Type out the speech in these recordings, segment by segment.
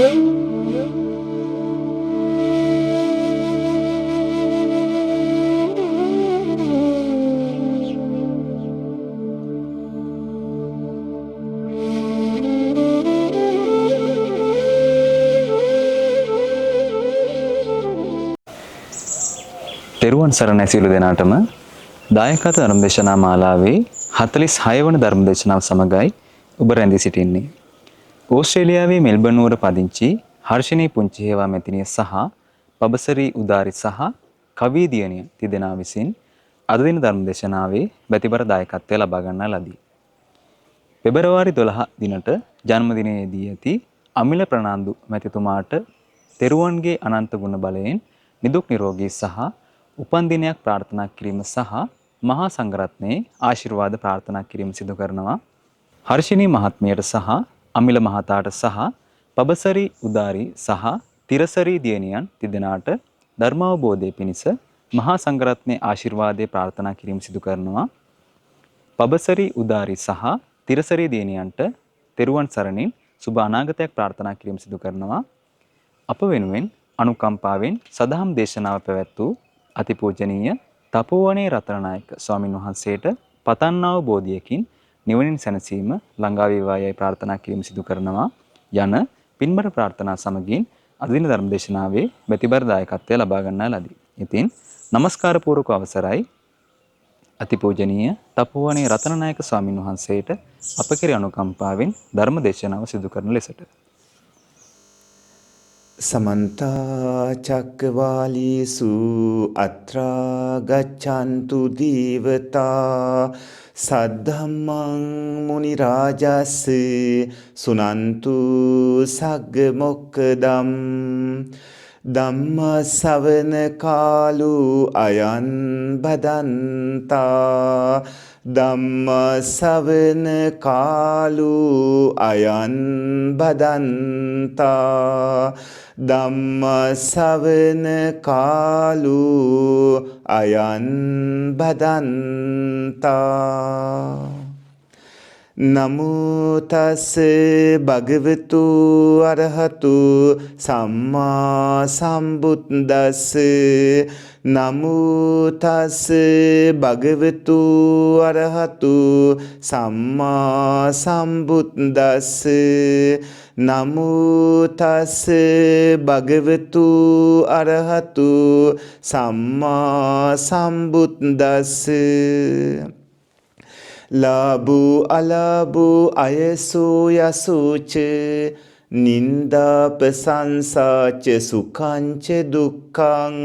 තෙරුවන් සරණයි සියලු දෙනාටම දායකත්ව ධර්මදේශනා මාලාවේ 46 වන ධර්මදේශනාව සමගයි ඔබ රැඳී සිටින්නේ. ඕස්ට්‍රේලියාවේ මෙල්බන් නුවර පදිංචි හර්ෂිනී පුංචි හේවා මැතිණිය සහ පබසරි උදාරි සහ කවී දියණිය තිදෙනා විසින් අද දින ධර්මදේශනාවේ බැතිබර දායකත්වය ලබා ගන්නා ලදී. පෙබරවාරි 12 දිනට ජන්මදිනයේදී ඇති අමිල ප්‍රනාන්දු මැතිතුමාට තෙරුවන්ගේ අනන්ත ගුණ බලයෙන් නිදුක් නිරෝගී සහ උපන් දිනයක් ප්‍රාර්ථනා කිරීම සහ මහා සංඝරත්නයේ ආශිර්වාද ප්‍රාර්ථනා කිරීම සිදු කරනවා. හර්ෂිනී මහත්මියට සහ අමිල මහතාට සහ පබසරි උදාරි සහ තිරසරි දියණියන් තිදෙනාට ධර්මාවබෝධය පිණිස මහා සංඝරත්නයේ ආශිර්වාදයේ ප්‍රාර්ථනා කිරීම සිදු කරනවා. පබසරි උදාරි සහ තිරසරි දියණියන්ට තෙරුවන් සරණින් සුබ අනාගතයක් ප්‍රාර්ථනා කිරීම සිදු කරනවා. අප වෙනුවෙන් අනුකම්පාවෙන් සදහම් දේශනාව පැවැත් වූ අතිපූජනීය තපෝවනේ රතනනායක ස්වාමින් වහන්සේට පතන්නාව බෝධියකින් නිවනින් සැනසීම ළඟා වේවායයි ප්‍රාර්ථනා කිරීම සිදු කරනවා යන පින්බර ප්‍රාර්ථනා සමගින් අද දින ධර්ම දේශනාවේ බැතිබර දායකත්වය ලබා ගන්නා ලදී. ඉතින් নমස්කාර පූර්වක අවසරයි අතිපූජනීය තපෝවනේ රතනනායක ස්වාමින් වහන්සේට අප කෙරෙහි අනුකම්පාවෙන් ධර්ම දේශනාව සිදු කරන ලෙසට. සමන්ත චක්කවාලීසු අත්‍රා ගච්ඡන්තු දීවතා සද්ධම්මං මුනි රාජස් සුනන්තු සග්ග මොක්කදම් ධම්ම ශ්‍රවණ කාලු අයං බදන්තා ධම්ම ශ්‍රවණ කාලු අයං බදන්තා ධම්ම ශ්‍රවණ කාලු අයං බදන්තා. නමෝ තස් භගවතු අරහතු සම්මා සම්බුද්දස්ස නමෝ තස් භගවතු අරහතු සම්මා සම්බුද්දස්ස නමෝ තස් භගවතු අරහතු සම්මා සම්බුද්දස්ස. ලාභු අලාභු අයසෝ යසෝච නින්දා ප්‍රසංසාච සුඛංච දුක්ඛං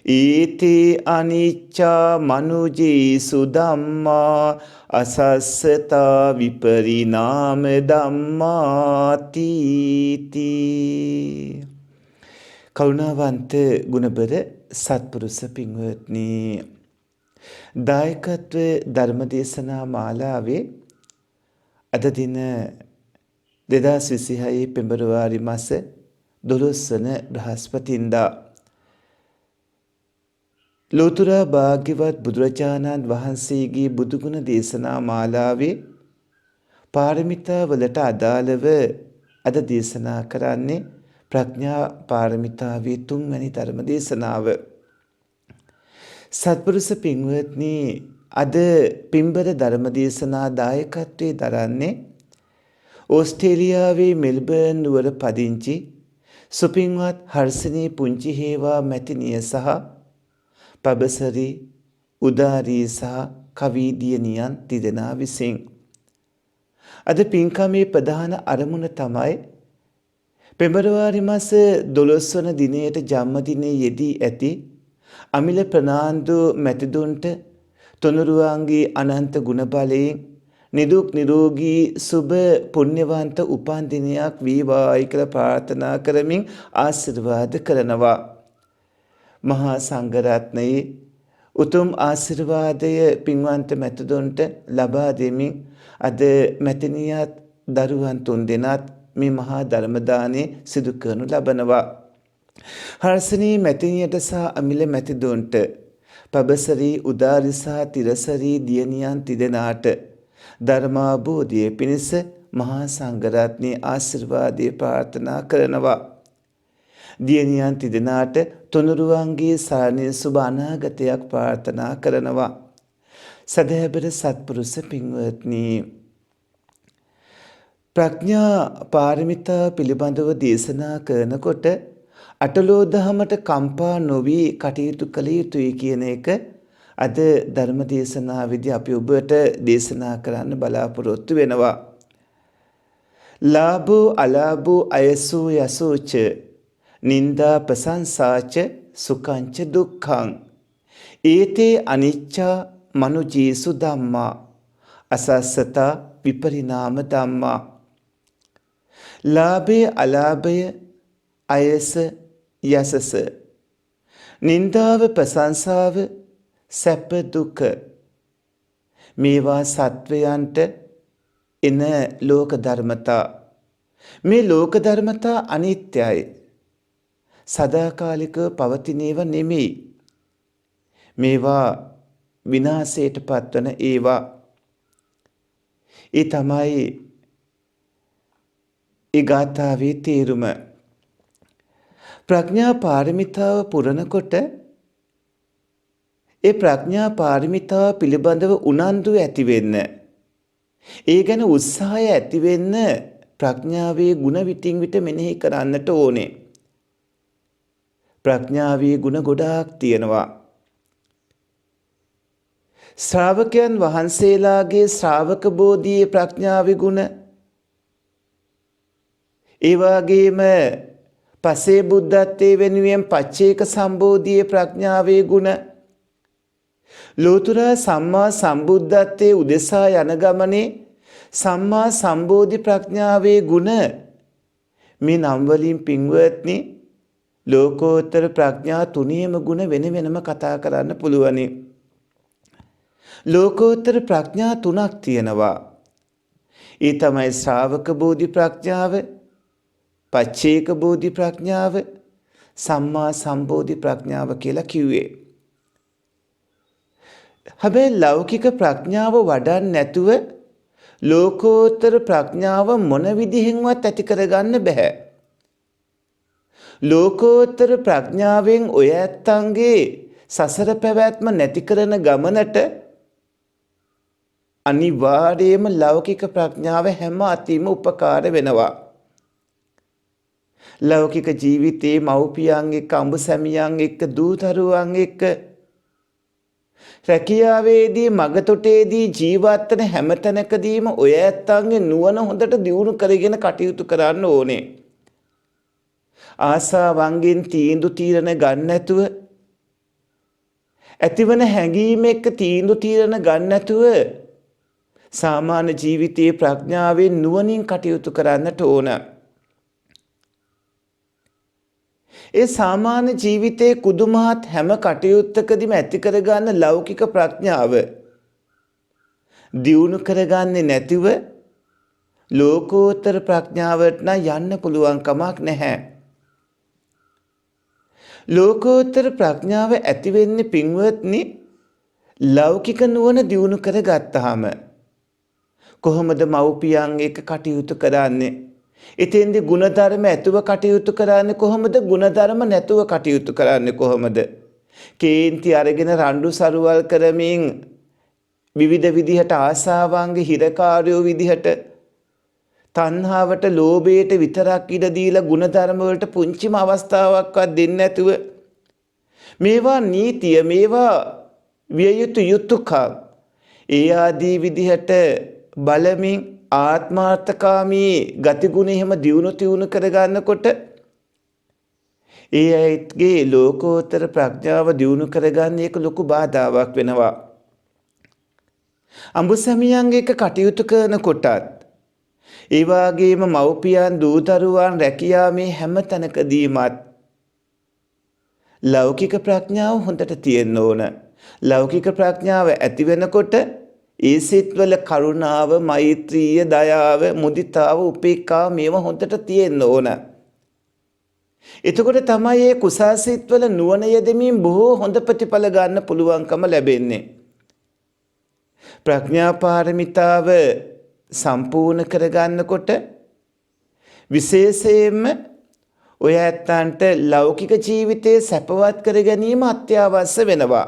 ඊති අනිච්චා මනුජීසු ධම්මා අසස්සතා විපරිණාම ධම්මාති. කරුණාවන්ත ගුණබර සත්පුරුෂ පින්වත්නි, දායකත්ව ධර්මදේශනා මාලාවේ අද දින 2026 පෙබරවාරි මාස 12 වන බ්‍රහස්පතින්දා ලෝතර භාග්‍යවත් බුදුරජාණන් වහන්සේගේ බුදුගුණ දේශනා මාලාවේ පාරමිතා වලට අදාළව අද දේශනා කරන්නේ ප්‍රඥා පාරමිතාවේ 3 වැනි ධර්ම දේශනාව. සත්පුරුෂ පින්වත්නි, අද පින්බර ධර්මදේශනා දායකත්වයේ දරන්නේ ඕස්ට්‍රේලියාවේ මෙල්බර්න් නුවර පදිංචි සුපින්වත් හර්ෂිනී පුංචි හේවා මැතිණිය සහ පබසරි උදාරි සහ කවී දියණියන් තිදෙනා විසින්. අද පින්කමේ ප්‍රධාන අරමුණ තමයි පෙබරවාරි මාස 12 වන දිනයට ජන්මදිනයේ යෙදී ඇති අමිල ප්‍රනාන්දු මැතිතුන්ට තුනුරුවන්ගේ අනන්ත ගුණ බලයෙන් නිදුක් නිරෝගී සුබ පුණ්‍යවන්ත උපන් දිනයක් වේවායි කියලා ප්‍රාර්ථනා කරමින් ආශිර්වාද කරනවා. මහා සංඝරත්නයේ උතුම් ආශිර්වාදය පින්වන්ත මැතිතුන්ට ලබා දෙමින් අද මැතිණියත් දරුවන් 3 දෙනාත් මේ මහා ධර්ම දානය සිදු කරනු ලබනවා. හර්ෂිනී මැතිණියට සහ අමිල මැතිතුන්ට පබසරි උදාරි සහ තිරසරි දියණියන් තිදෙනාට ධර්මාභෝධය පිණිස මහා සංඝරත්නයේ ආශිර්වාදය ප්‍රාර්ථනා කරනවා. දියණියන් තිදෙනාට තුනුරුවන්ගේ සාරණිය සුබ අනාගතයක් ප්‍රාර්ථනා කරනවා. සදහැබර සත්පුරුෂ පින්වත්නි, ප්‍රඥා පාරමිතා පිළිබඳව දේශනා කරනකොට අටලෝ දහමට කම්පා නොවී කටයුතු කළ යුතුයි කියන එක අද ධර්ම දේශනාවේදී අපි ඔබට දේශනා කරන්න බලාපොරොත්තු වෙනවා. ලාභෝ අලාභෝ අයසෝ යසෝච නින්දා ප්‍රශංසාච සුඛංච දුක්ඛං ඒතේ අනිච්චා මනුජීසු ධම්මා අසස්සතා විපරිණාම ධම්මා. ලාභය අලාභය අයස යසස නින්දාව ප්‍රශංසාව සැප දුක මේවා සත්වයන්ට එන ලෝක ධර්මතා. මේ ලෝක ධර්මතා අනිත්‍යයි. සදාකාලිකව පවතින ඒවා නෙමෙයි. මේවා විනාශයට පත්වන ඒවා. ඒ තමයි ඒ ගාථාවේ තේරුම. ප්‍රඥා පාරමිතාව පුරනකොට ඒ ප්‍රඥා පාරමිතාව පිළිබඳව උනන්දු ඇති වෙන්න, ඒ ගැන උත්සාහය ඇති වෙන්න ප්‍රඥාවේ ගුණ විටින් විට මෙනෙහි කරන්නට ඕනේ. ප්‍රඥාවේ ගුණ ගොඩාක් තියෙනවා. ශ්‍රාවකයන් වහන්සේලාගේ ශ්‍රාවක බෝධියේ ප්‍රඥාවේ ගුණ, ඒ වගේම පසේ බුද්ධත්වයේ වෙනුවෙන් පච්චේක සම්බෝධියේ ප්‍රඥාවේ ගුණ, ලෝතර සම්මා සම්බුද්ධත්වයේ උදෙසා යන ගමනේ සම්මා සම්බෝධි ප්‍රඥාවේ ගුණ, මේ නම් වලින් පින්වත්නි ලෝකෝත්තර ප්‍රඥා තුනේම ගුණ වෙන වෙනම කතා කරන්න පුළුවනි. ලෝකෝත්තර ප්‍රඥා තුනක් තියෙනවා. ඒ තමයි ශ්‍රාවක බෝධි ප්‍රඥාව, පච්චේක බෝධි ප්‍රඥාව, සම්මා සම්බෝධි ප්‍රඥාව කියලා කිව්වේ. හැබැයි ලෞකික ප්‍රඥාව වඩන්න නැතුව ලෝකෝත්තර ප්‍රඥාව මොන විදිහෙන්වත් ඇති කරගන්න බෑ. ලෝකෝත්තර ප්‍රඥාවෙන් ඔය ඇත්තන්ගේ සසර පැවැත්ම නැති කරන ගමනට අනිවාර්යයෙන්ම ලෞකික ප්‍රඥාව හැම අතින්ම උපකාර වෙනවා. ලෞකික ජීවිතයේ මව්පියන් එක්ක, අඹ සැමියන් එක්ක, දූතරුවන් එක්ක, රැකියාවේදී මගතොටේදී ජීවත් වෙන හැම තැනකදීම ඔය ඇත්තන්ගේ නුවණ හොඳට දියුණු කරගෙන කටයුතු කරන්න ඕනේ. ආසාවන්ගෙන් තීන්දුව తీරන ගන්න නැතුව, ඇතිවන හැඟීම් එක්ක තීන්දුව తీරන ගන්න නැතුව සාමාන්‍ය ජීවිතයේ ප්‍රඥාවෙන් නුවණින් කටයුතු කරන්නට ඕන. ඒ සාමාන්‍ය ජීවිතයේ කුදුමහත් හැම කටයුත්තකදීම ඇති කරගන්න ලෞකික ප්‍රඥාව දියුණු කරගන්නේ නැතිව ලෝකෝත්තර ප්‍රඥාවට නම් යන්න පුළුවන් කමක් නැහැ. ලෝකෝත්තර ප්‍රඥාව ඇති වෙන්නේ පින්වත්නි ලෞකික නුවණ දියුණු කරගත්තාම. කොහොමද මව්පියන් එක්ක කටයුතු කරන්නේ? එතෙන්දී ಗುಣධර්ම ඇතුව කටයුතු කරන්නේ කොහොමද? ಗುಣධර්ම නැතුව කටයුතු කරන්නේ කොහොමද? කේන්ති අරගෙන රණ්ඩු සරුවල් කරමින් විවිධ විදිහට ආසාවන්ගේ හිරකාරයෝ විදිහට තණ්හාවට, ලෝභයට විතරක් ඉඩ දීලා ಗುಣධර්ම වලට පුංචිම අවස්ථාවක්වත් දෙන්නේ නැතුව මේවා නීතිය, මේවා විය යුතු යුතුයකම්, ඒ ආදී විදිහට බලමින් ආත්මාර්ථකාමී ගතිගුණ එහෙම දියුණු කරගන්නකොට ඒ අයගේ ලෝකෝත්තර ප්‍රඥාව දියුණු කරගන්න එක ලොකු බාධාවක් වෙනවා. අඹසැමියන් එක්ක කටයුතු කරනකොටත්, ඒ වගේම මව්පියන්, දූතරුවන්, රැකියාවේ හැම තැනකදීමත් ලෞකික ප්‍රඥාව හොඳට තියෙන්න ඕන. ලෞකික ප්‍රඥාව ඇති වෙනකොට ඒ සිත්වල කරුණාව, මෛත්‍රිය, දයාව, මුදිතාව, උපේක්ඛාව මේවා හොඳට තියෙන්න ඕන. එතකොට තමයි මේ කුසල් සිත්වල නුවණ යෙදෙමින් බොහෝ හොඳ ප්‍රතිඵල ගන්න පුළුවන්කම ලැබෙන්නේ. ප්‍රඥා පාරමිතාව සම්පූර්ණ කරගන්නකොට විශේෂයෙන්ම ඔය ඇත්තන්ට ලෞකික ජීවිතයේ සැපවත් කර ගැනීම අත්‍යවශ්‍ය වෙනවා.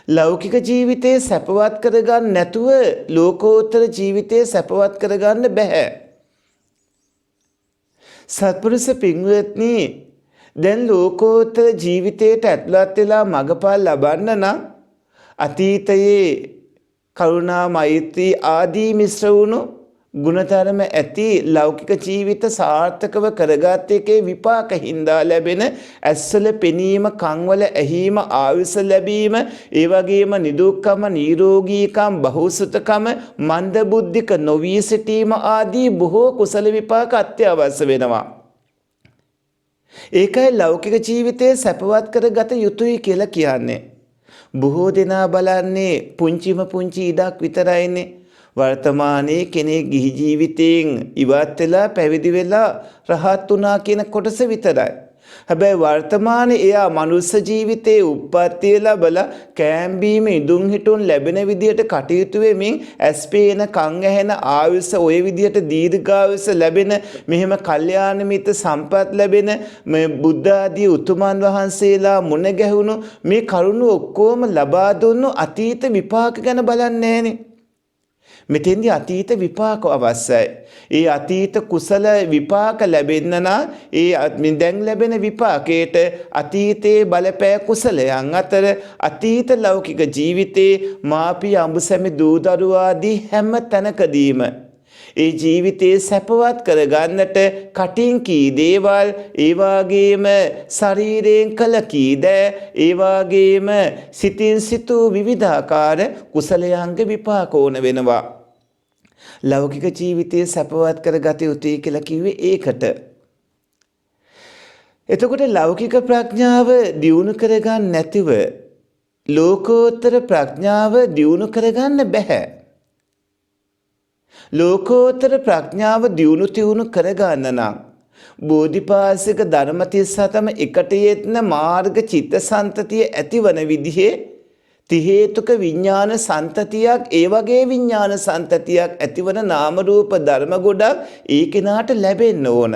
ලෞකික ජීවිතයේ සැපවත් කරගන්න නැතුව ලෝකෝත්තර ජීවිතයේ සැපවත් කරගන්න බෑ. සත්පුරුෂ පින්වත්නි, දැන් ලෝකෝත්තර ජීවිතයට ඇතුළත් වෙලා මඟපල් ලබන්න නම් අතීතයේ කරුණා මෛත්‍රී ආදී මිශ්‍ර වුණු ගුණධර්ම ඇති ලෞකික ජීවිත සාර්ථකව කරගත් එකේ විපාක හින්දා ලැබෙන ඇස්වල පෙනීම, කන්වල ඇහිීම, ආයුෂ ලැබීම, ඒ වගේම නිදුක්කම, නිරෝගීකම්, බහුසුතකම, මන්දබුද්ධික නොවී සිටීම ආදී බොහෝ කුසල විපාක අත්‍යවශ්‍ය වෙනවා. ඒකයි ලෞකික ජීවිතයේ සැපවත් කරගත යුතුයි කියලා කියන්නේ. බොහෝ දෙනා බලන්නේ පුංචිම පුංචි ඉඩක් විතරයිනේ. වර්තමානයේ කෙනෙක් ගිහි ජීවිතයෙන් ඉවත් වෙලා පැවිදි වෙලා රහත් වුණා කියන කොටස විතරයි. හැබැයි වර්තමානයේ එයා මනුස්ස ජීවිතයේ උප්පත්තිය ලැබලා කෑම බීම ඉදුම් හිටුන් ලැබෙන විදියට කටයුතු වෙමින් ඇස් පේන, කන් ඇහෙන, ආයුෂ ඔය විදියට දීර්ඝායුෂ ලැබෙන, මෙහෙම කල්යාණ මිත්‍ර සම්පත් ලැබෙන මේ බුද්ධ ආදී උතුමන් වහන්සේලා මුණ ගැහුණු මේ කරුණු ඔක්කොම ලබා දුන්නු අතීත විපාක ගැන බලන්නේ නැහනේ. මෙතෙන්දී අතීත විපාක අවශ්‍යයි. ඒ අතීත කුසල විපාක ලැබෙන්න නම් ඒ දැන් ලැබෙන විපාකයට අතීතයේ බලපෑ කුසලයන් අතර අතීත ලෞකික ජීවිතේ මාපිය අඹසැමි දූ දරුවා ආදී හැම තැනකදීම ඒ ජීවිතේ සැපවත් කරගන්නට කටින් කී දේවල්, ඒ වගේම ශරීරයෙන් කළ කී දෑ, ඒ වගේම සිතින් සිතූ විවිධාකාර කුසලයන්ගේ විපාක ඕන වෙනවා. ලෞකික ජීවිතයේ සැපවත් කරගත යුතුයි කියලා කිව්වේ ඒකට. එතකොට ලෞකික ප්‍රඥාව දියුණු කරගන්න නැතිව ලෝකෝත්තර ප්‍රඥාව දියුණු කරගන්න බෑ. ලෝකෝත්තර ප්‍රඥාව දියුණු කරගන්න නම් බෝධිපාසික ධර්ම 37ම එකට යෙත්න මාර්ග චිත්තසන්තතිය ඇතිවන විදිහේ ති හේතුක විඥාන සන්තතියක්, ඒ වගේ විඥාන සන්තතියක් ඇතිවන නාම රූප ධර්ම ගොඩක් ඒ කෙනාට ලැබෙන්න ඕන.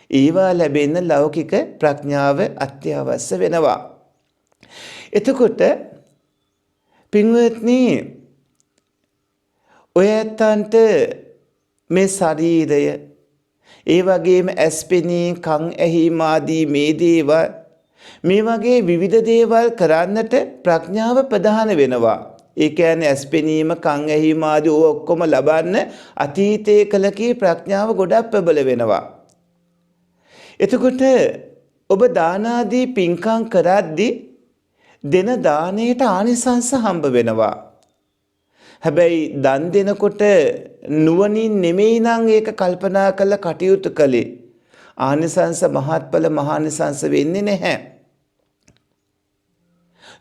ඒවා ලැබෙන්න ලෞකික ප්‍රඥාව අත්‍යවශ්‍ය වෙනවා. එතකොට පින්වත්නි, ඔය ඇත්තන්ට මේ ශරීරය, ඒ වගේම ඇස් පෙනීම, කන් ඇහිීම ආදී මේ දේවල්, මේ වගේ විවිධ දේවල් කරන්නට ප්‍රඥාව ප්‍රධාන වෙනවා. ඒ කියන්නේ ඇස් පෙනීම, කන් ඇහිීම ආදී ඔක්කොම ලබන්න අතීතයේ කළ කී ප්‍රඥාව ගොඩක් ප්‍රබල වෙනවා. එතකොට ඔබ දාන ආදී පින්කම් කරද්දී දෙන දාණයට ආනිසංස හම්බ වෙනවා. හැබැයි දන් දෙනකොට නුවණින් නෙමෙයි නම් ඒක කල්පනා කරලා කටයුතු කළේ, ආනිසංස මහත්ඵල මහානිසංස වෙන්නේ නැහැ.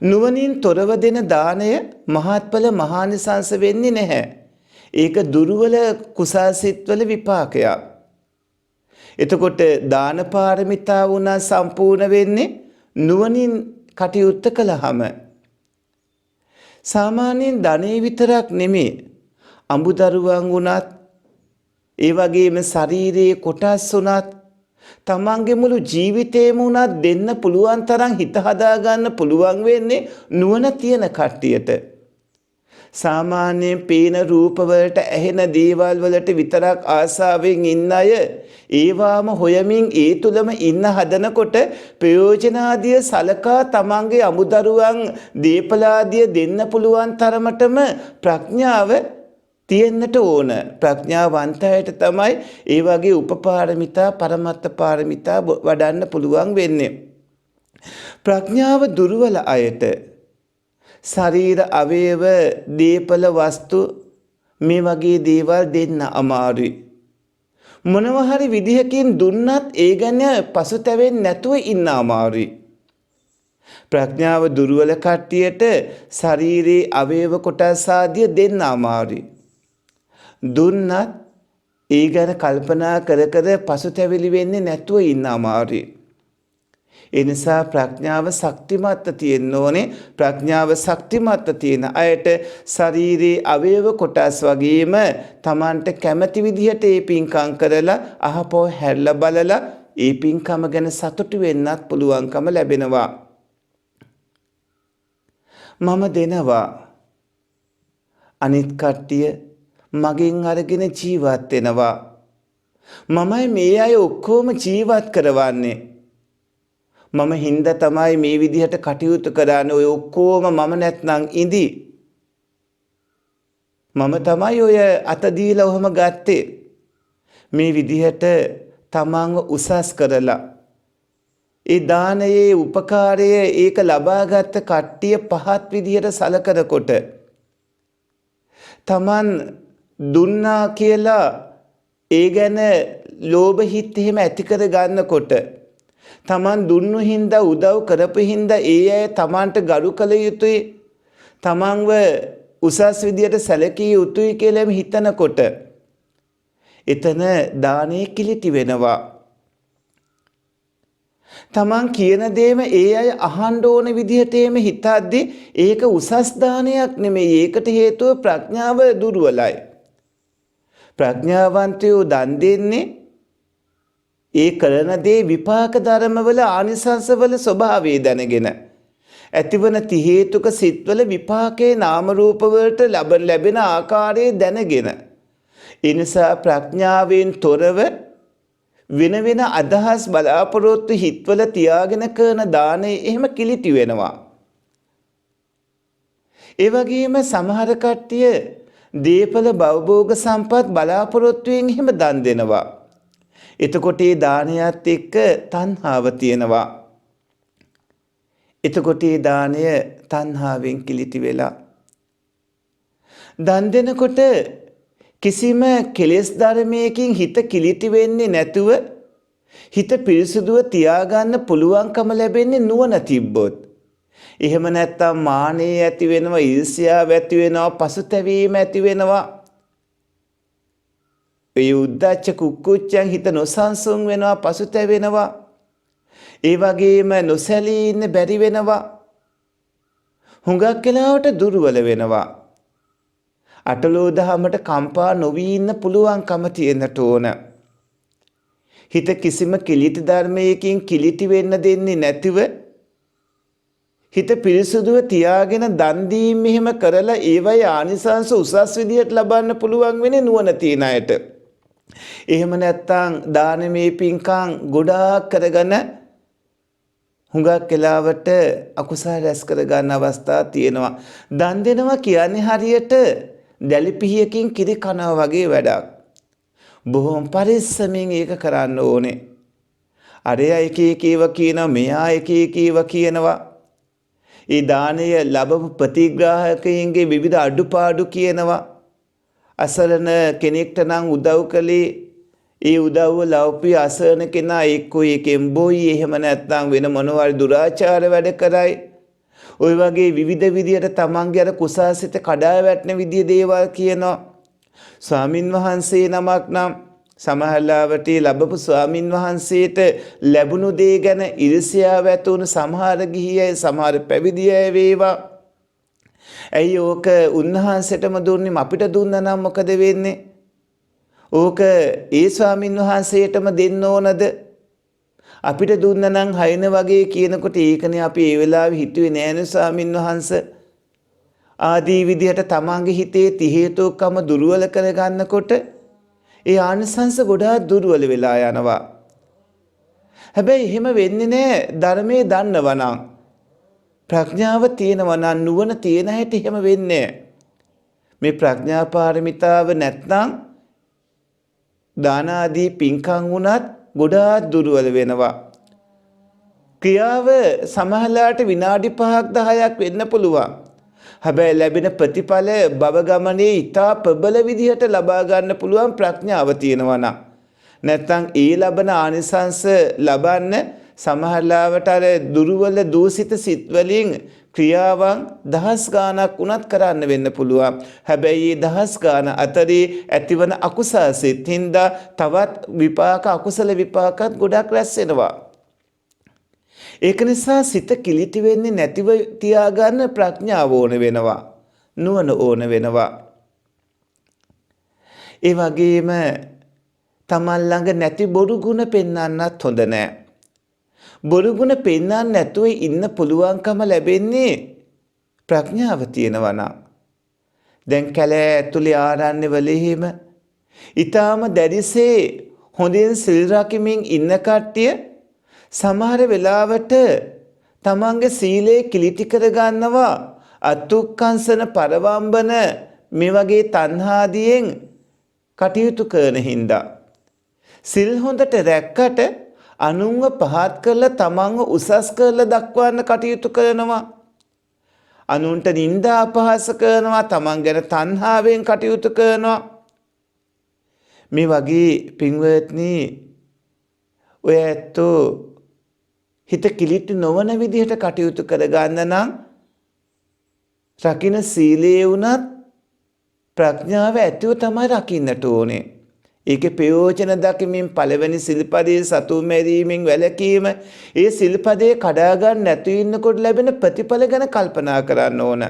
නුවණින් තොරව දෙන දාණය මහත්ඵල මහානිසංස වෙන්නේ නැහැ. ඒක දුර්වල කුසාසිතවල විපාකයක්. එතකොට දාන පාරමිතා වුණා සම්පූර්ණ වෙන්නේ නුවණින් කටයුත්ත කළාම. සාමාන්‍යයෙන් ධනෙ විතරක් නෙමෙයි, අඹදරුවන් වුණත්, ඒ වගේම ශරීරයේ කොටස් වුණත්, තමන්ගේ මුළු ජීවිතේම උනත් දෙන්න පුළුවන් තරම් හිත හදාගන්න පුළුවන් වෙන්නේ නුවණ තියෙන කට්ටියට. සාමාන්‍යයෙන් පේන රූප වලට, ඇහෙන දේවල් වලට විතරක් ආසාවෙන් ඉන්න අය ඒවාම හොයමින් ඒ තුලම ඉන්න හදනකොට ප්‍රයෝජනාදිය සලකා තමන්ගේ අමුදරුවන් දීපලාදිය දෙන්න පුළුවන් තරමටම ප්‍රඥාව තියෙන්නට ඕන. ප්‍රඥාවන්තයට තමයි ඒ වගේ උපපාරමිතා, පරමත්ත පාරමිතා වඩන්න පුළුවන් වෙන්නේ. ප්‍රඥාව දුර්වල අයට ශරීර අවයව, දීපල වස්තු මේ වගේ දේවල් දෙන්න අමාරුයි. මොනවා හරි විදිහකින් දුන්නත් ඒ ගැන පසුතැවෙන්නේ නැතුව ඉන්න අමාරුයි. ප්‍රඥාව දුර්වල කට්ටියට ශරීරයේ අවයව කොටස් ආදිය දෙන්න අමාරුයි. දුන්නත් ඒ ගැන කල්පනා කර කර පසුතැවිලි වෙන්නේ නැතුව ඉන්න අමාරුයි. ඒ නිසා ප්‍රඥාව ශක්තිමත්ව තියෙන්න ඕනේ. ප්‍රඥාව ශක්තිමත්ව තියෙන අයට ශරීරයේ අවයව කොටස් වගේම Tamanට කැමති විදිහට ඒ පින්කම් කරලා අහපෝ හැරලා බලලා ඒ පින්කම ගැන සතුටු වෙන්නත් පුළුවන්කම ලැබෙනවා. මම දෙනවා. අනිත් කට්ටිය මගෙන් අරගෙන ජීවත් වෙනවා. මමයි මේ අය ඔක්කොම ජීවත් කරවන්නේ. මම හින්දා තමයි මේ විදිහට කටයුතු කරන්නේ. ඔය ඔක්කොම මම නැත්නම් ඉඳි. මම තමයි ඔය අත දීලා ඔහම ගත්තේ. මේ විදිහට තමන්ව උසස් කරලා ඒ දානයේ උපකාරය ඒක ලබාගත් කට්ටිය පහත් විදිහට සලකනකොට තමන් දුන්නා කියලා ඒ ගැන ලෝභ හිත් එහෙම ඇති කර ගන්නකොට තමන් දුන්නු හින්දා උදව් කරපු හින්දා ඒ අය තමන්ට ගරු කළ යුතුයි තමන්ව උසස් විදියට සැලකිය යුතුයි කියලා හිතනකොට එතන දානේ කිලිටි වෙනවා. තමන් කියන දේම ඒ අය අහන්න ඕන විදිහට හිතද්දී ඒක උසස් දානයක් නෙමෙයි. ඒකට හේතුව ප්‍රඥාව දුර්වලයි. ප්‍රඥාවන්තයෝ දන් දෙන්නේ ඒ කරන දේ විපාක ධර්මවල ආනිසංසවල ස්වභාවය දැනගෙන ඇතිවන ති හේතුක සිත්වල විපාකේ නාම රූප වලට ලැබෙන ආකාරය දැනගෙන ඒ නිසා ප්‍රඥාවෙන් තොරව වෙන වෙන අදහස් බලාපොරොත්තු හිත්වල තියාගෙන කරන දානේ එහෙම කිලිටි වෙනවා. ඒ වගේම සමහර කට්ටිය දීපල භවභෝග සම්පත් බලාපොරොත්තුෙන් එහෙම දන් දෙනවා. එතකොට ඒ දානයත් එක්ක තණ්හාව තියෙනවා. එතකොට ඒ දානය තණ්හාවෙන් කිලිටි වෙලා දන් දෙනකොට කිසිම කෙලෙස් ධර්මයකින් හිත කිලිටි වෙන්නේ නැතුව හිත පිරිසුදුව තියාගන්න පුළුවන්කම ලැබෙන්නේ නුවණ තිබ්බොත්. එහෙම නැත්නම් මානෙ ඇති වෙනවා, ඊර්ෂ්‍යාව ඇති වෙනවා, පසුතැවීම ඇති වෙනවා. ඒ උද්දච්ච කුක්කුච්චයන් හිත නොසන්සුන් වෙනවා, පසුතැවෙනවා. ඒ වගේම නොසැලී ඉන්න බැරි වෙනවා. හුඟක් වෙලාවට දුර්වල වෙනවා. අටලෝ දහමට කම්පා නොවී ඉන්න පුළුවන්කම තියෙන්නට ඕන. හිත කිසිම කිලිටි ධර්මයකින් කිලිටි වෙන්න දෙන්නේ නැතිව හිත පිරිසුදුව තියාගෙන දන් දීම මෙහෙම කරලා ඒවයි ආනිසංස උසස් විදියට ලබන්න පුළුවන් වෙන්නේ නුවණ තියන අයට. එහෙම නැත්නම් දානමේ පින්කම් ගොඩාක් කරගෙන හුඟක් වෙලාවට අකුසල රැස් කර ගන්න අවස්ථා තියෙනවා. දන් දෙනවා කියන්නේ හරියට දැලිපිහියකින් කිරි කනවා වගේ වැඩක්. බොහොම පරිස්සමින් ඒක කරන්න ඕනේ. අරයා එක එක ඒවා කියනවා, මෙයා එක එක ඒවා කියනවා. ඒ දානය ලැබපු ප්‍රතිග්‍රාහකයන්ගේ විවිධ අඩුපාඩු කියනවා. අසරණ කෙනෙක්ට නම් උදව් කළේ ඒ උදව්ව ලවපු අසරණ කෙනා එක්කෝ එකෙන් බොයි, එහෙම නැත්නම් වෙන මොනවාරි දුරාචාර වැඩ කරයි. ওই වගේ විවිධ විදියට තමන්ගේ අර කුසාසිත කඩා වැටෙන විදිය දේවල් කියනවා. ස්වාමින් වහන්සේ නමක් නම් සමහරවිට ලැබපු ස්වාමින් වහන්සේට ලැබුණු දේ ගැන ඊර්ෂ්‍යාව ඇති වුණු සමහර ගිහියයි, සමහර පැවිදි අය වේවා. ඇයි ඕක උන්වහන්සේටම දුන්නේ, අපිට දුන්නා නම් මොකද වෙන්නේ? ඕක ඒ ස්වාමින් වහන්සේටම දෙන්න ඕනද? අපිට දුන්න නම් හයින වගේ කියනකොට ඒකනේ අපි ඒ වෙලාවේ හිතුවේ නෑනේ ස්වාමින් වහන්සේ. ආදී විදිහට තමන්ගේ හිතේ ති හේතුකම දුර්වල කරගන්නකොට ඒ ආනිසංස ගොඩාක් දුර්වල වෙලා යනවා. හැබැයි එහෙම වෙන්නේ නෑ ධර්මයේ දන්නවනම්. ප්‍රඥාව තියෙනවා නම්, නුවණ තියෙන හැටි එහෙම වෙන්නේ නෑ. මේ ප්‍රඥා පාරමිතාව නැත්නම් දාන ආදී පින්කම් වුණත් ගොඩාක් දුර්වල වෙනවා. ක්‍රියාව සමහරලාට විනාඩි 5ක් 10ක් වෙන්න පුළුවන්. හැබැයි ලැබෙන ප්‍රතිඵල භව ගමනේ ඉතා ප්‍රබල විදිහට ලබා ගන්න පුළුවන් ප්‍රඥාව තියෙනවා නම්. නැත්නම් ඒ ලබන ආනිසංස ලබන්න සමහරලාවට අර දුර්වල දූෂිත සිත් වලින් ක්‍රියාවන් දහස් ගාණක් උනත් කරන්න වෙන්න පුළුවන්. හැබැයි මේ දහස් ගාණ අතරේ ඇතිවන අකුසල සිත් හින්දා තවත් විපාක අකුසල විපාකත් ගොඩක් රැස් වෙනවා. ඒක නිසා සිත කිලිටි වෙන්නේ නැතිව තියාගන්න ප්‍රඥාව ඕන වෙනවා. නුවණ ඕන වෙනවා. ඒ වගේම තමන් ළඟ නැති බොරු ගුණ පෙන්වන්නත් හොඳ නැහැ. බොරු ගුණ පෙන්වන්න නැතුව ඉන්න පුළුවන්කම ලැබෙන්නේ ප්‍රඥාව තියෙනවා නම්. දැන් කැලෑ ඇතුලේ ආරණ්‍ය වලෙහිම ඊටාම දැඩිසේ හොඳින් සිල් රකිමින් ඉන්න කට්ටිය සමහර වෙලාවට තමන්ගේ සීලය කිලිටි කර ගන්නවා අතුක්කංශන පරවම්බන මේ වගේ තණ්හාදියෙන් කටයුතු කරන හින්දා. සිල් හොඳට රැක්කට අනුන්ව පහත් කරලා තමන්ව උසස් කරලා දක්වන්න කටයුතු කරනවා. අනුන්ට නිନ୍ଦා අපහාස කරනවා, තමන් ගැන තණ්හාවෙන් කටයුතු කරනවා. මේ වගේ පින්වත්නි ඔය ඇත්තෝ හිත කිලිටි නොවන විදිහට කටයුතු කරගන්න නම් රකින්න සීලයේ වුණත් ප්‍රඥාව ඇතිව තමයි රකින්නට ඕනේ. ඒකේ ප්‍රයෝජන දකිමින් පළවෙනි සිල්පදයේ සතුන් මැරීමෙන් වැළකීම, ඒ සිල්පදයේ කඩා ගන්න නැතු ඉන්නකොට ලැබෙන ප්‍රතිඵල ගැන කල්පනා කරන්න ඕන.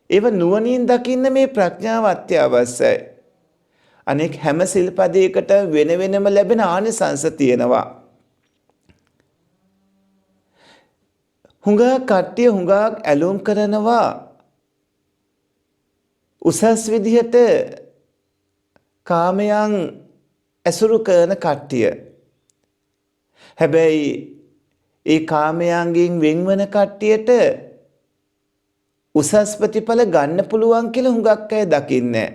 ඒව නුවණින් දකින්න මේ ප්‍රඥාව අත්‍යවශ්‍යයි. අනෙක් හැම සිල්පදයකට වෙන වෙනම ලැබෙන ආනිසංස තියෙනවා. හුඟක් කට්ටිය හුඟක් ඇලුම් කරනවා උසස් විදිහට කාමයන් ඇසුරු කරන කට්ටිය. හැබැයි ඒ කාමයන්ගෙන් වෙන්වන කට්ටියට උසස් ප්‍රතිඵල ගන්න පුළුවන් කියලා හුඟක් අය දකින්නේ.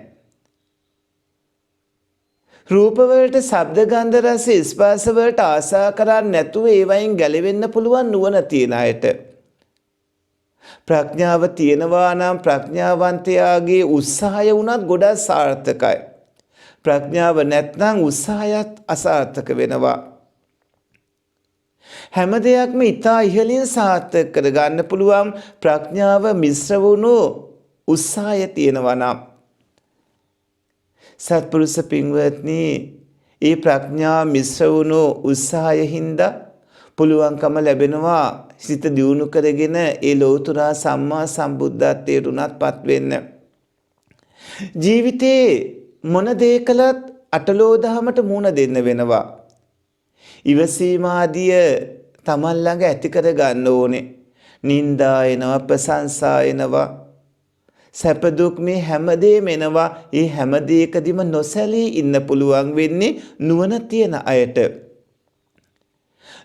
රූප වලට, ශබ්ද, ගන්ධ, රස, ස්පර්ශ වලට ආසා කරන්නේ නැතුව ඒවයින් ගැලවෙන්න පුළුවන් නුවණ තියන අයට. ප්‍රඥාව තියෙනවා නම් ප්‍රඥාවන්තයාගේ උත්සාහය වුණත් ගොඩක් සාර්ථකයි. ප්‍රඥාව නැත්නම් උත්සාහයත් අසාර්ථක වෙනවා. හැම දෙයක්ම ඊටා ඉහළින් සාර්ථක කරගන්න පුළුවන් ප්‍රඥාව මිශ්‍ර වුණු උත්සාහය තියෙනවා නම්. සත්පුරුෂ පින්වත්නි, ඒ ප්‍රඥා මිශ්‍ර වුණු උත්සාහයින්ද පුළුවන්කම ලැබෙනවා සිත දියුණු කරගෙන ඒ ලෞතර සම්මා සම්බුද්ධත්වයට උනත්පත් වෙන්න. ජීවිතේ මොන දේ කළත් අටලෝ දහමට මුණ දෙන්න වෙනවා. ඉවසීම ආදිය තමන් ළඟ ඇති කර ගන්න ඕනේ. නින්දා එනවා, ප්‍රශංසා එනවා, සැප දුක් මේ හැමදේම එනවා. ඒ හැම දෙයකදීම නොසැලී ඉන්න පුළුවන් වෙන්නේ නුවණ තියෙන අයට.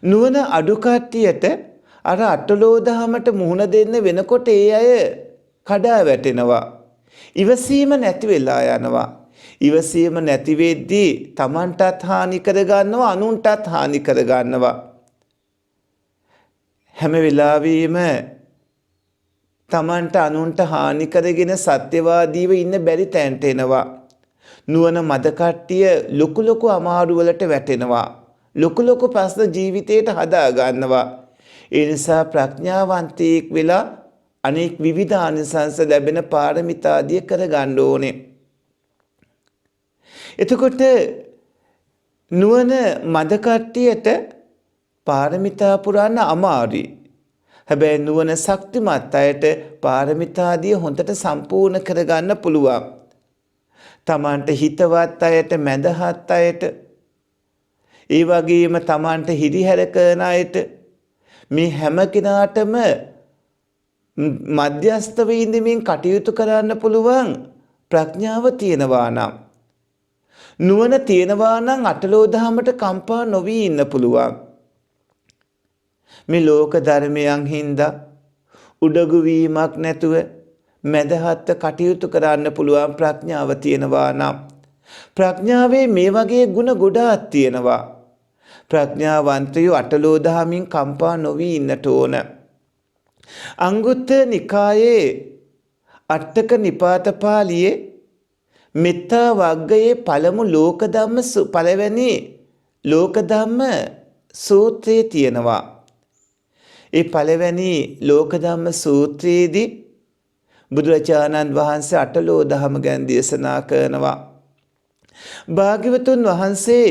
නුවණ අඩු කට්ටියට අර අටලෝ දහමට මුහුණ දෙන්න වෙනකොට ඒ අය කඩා වැටෙනවා. ඉවසීම නැති වෙලා යනවා. ඉවසීම නැති වෙද්දී තමන්ටත් හානි කර ගන්නවා, අනුන්ටත් හානි කර ගන්නවා. හැම වෙලාවෙම තමන්ට අනුන්ට හානි කරගෙන සත්‍යවාදීව ඉන්න බැරි තැනට එනවා. නුවණ මද කට්ටිය ලොකු ලොකු අමාරු වලට වැටෙනවා. ලොකු ලොකු ප්‍රශ්න ජීවිතේට හදා ගන්නවා. ඒ නිසා ප්‍රඥාවන්තයෙක් වෙලා අනෙක් විවිධ ආනිසංස ලැබෙන පාරමිතාදිය කර ගන්න ඕනේ. එතකොට නුවණ මද කට්ටියට පාරමිතා පුරන්න අමාරුයි. හැබැයි නුවණ ශක්තිමත් අයට පාරමිතාදිය හොඳට සම්පූර්ණ කරගන්න පුළුවන්. තමන්ට හිතවත් අයට, මැදහත් අයට, ඒ වගේම තමන්ට හිරිහැර කරන අයට, මේ හැම කෙනාටම මධ්‍යස්ථව ඉඳමින් කටයුතු කරන්න පුළුවන් ප්‍රඥාව තියෙනවා නම්, නුවණ තියෙනවා නම් අටලෝ දහමට කම්පා නොවී ඉන්න පුළුවන්. මේ ලෝක ධර්මයන් හින්දා උඩගු වීමක් නැතුව මැදහත් කටයුතු කරන්න පුළුවන් ප්‍රඥාව තියෙනවා නම්, ප්‍රඥාවේ මේ වගේ ගුණ ගොඩාක් තියෙනවා. ප්‍රඥාවන්තයෝ අටලෝ දහමින් කම්පා නොවී ඉන්නට ඕන. අංගුත්තර නිකායේ අට්ඨක නිපාත පාළියේ මෙත්තා වග්ගයේ පළවෙනි ලෝක ධම්ම සූත්‍රයේ තියෙනවා. ඒ පළවෙනි ලෝක ධම්ම සූත්‍රයේදී බුදුරජාණන් වහන්සේ අටලෝ දහම ගැන දේශනා කරනවා. භාග්‍යවතුන් වහන්සේ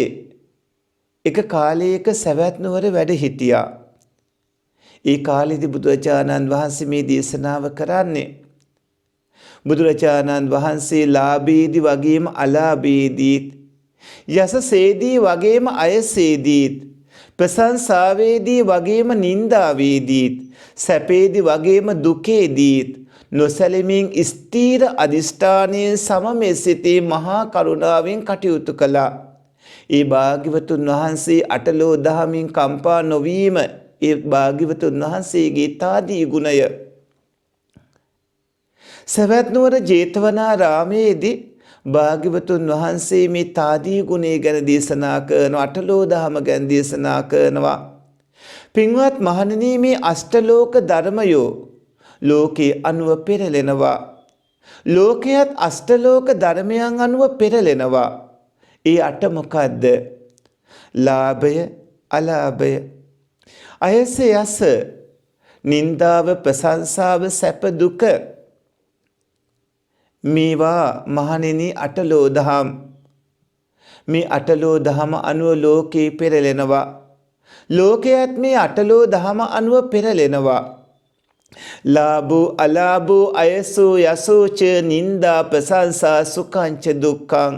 එක කාලයක සවැත් නුවර වැඩ හිටියා. ඒ කාලෙදී බුදුරජාණන් වහන්සේ මේ දේශනාව කරන්නේ. බුදුරජාණන් වහන්සේ ලාභයේදී වගේම අලාභයේදීත්, යසසේදී වගේම අයසේදීත්, ප්‍රශංසාවේදී වගේම නින්දාවේදීත්, සැපේදී වගේම දුකේදීත් නොසැලෙමින් ස්ථීර අධිෂ්ඨානයේ සමමෙ සිටී මහා කරුණාවෙන් කටයුතු කළා. ඒ භාග්‍යවතුන් වහන්සේ අටලෝ දහමින් කම්පා නොවීම ඒ භාග්‍යවතුන් වහන්සේගේ තාදී ගුණය. සවැත් නුවර ජේතවනාරාමේදී භාග්‍යවතුන් වහන්සේ මේ තාදී ගුණය ගැන දේශනා කරනවා, අටලෝ දහම ගැන දේශනා කරනවා. පින්වත් මහණෙනි, මේ අෂ්ටලෝක ධර්මයෝ ලෝකේ අනුව පෙරලෙනවා. ලෝකයේත් අෂ්ටලෝක ධර්මයන් අනුව පෙරලෙනවා. ඒ අට මොකද්ද? ලාභය, අලාභය, අයස යස, නින්දාව, ප්‍රශංසාව, සැප දුක. මේවා මහණෙනි අටලෝ දහම්. මේ අටලෝ දහම අනුව ලෝකේ පෙරලෙනවා. ලෝකයේත් මේ අටලෝ දහම අනුව පෙරලෙනවා. ලාභෝ අලාභෝ අයසෝ යසෝච නින්දා ප්‍රශංසා සුඛංච දුක්ඛං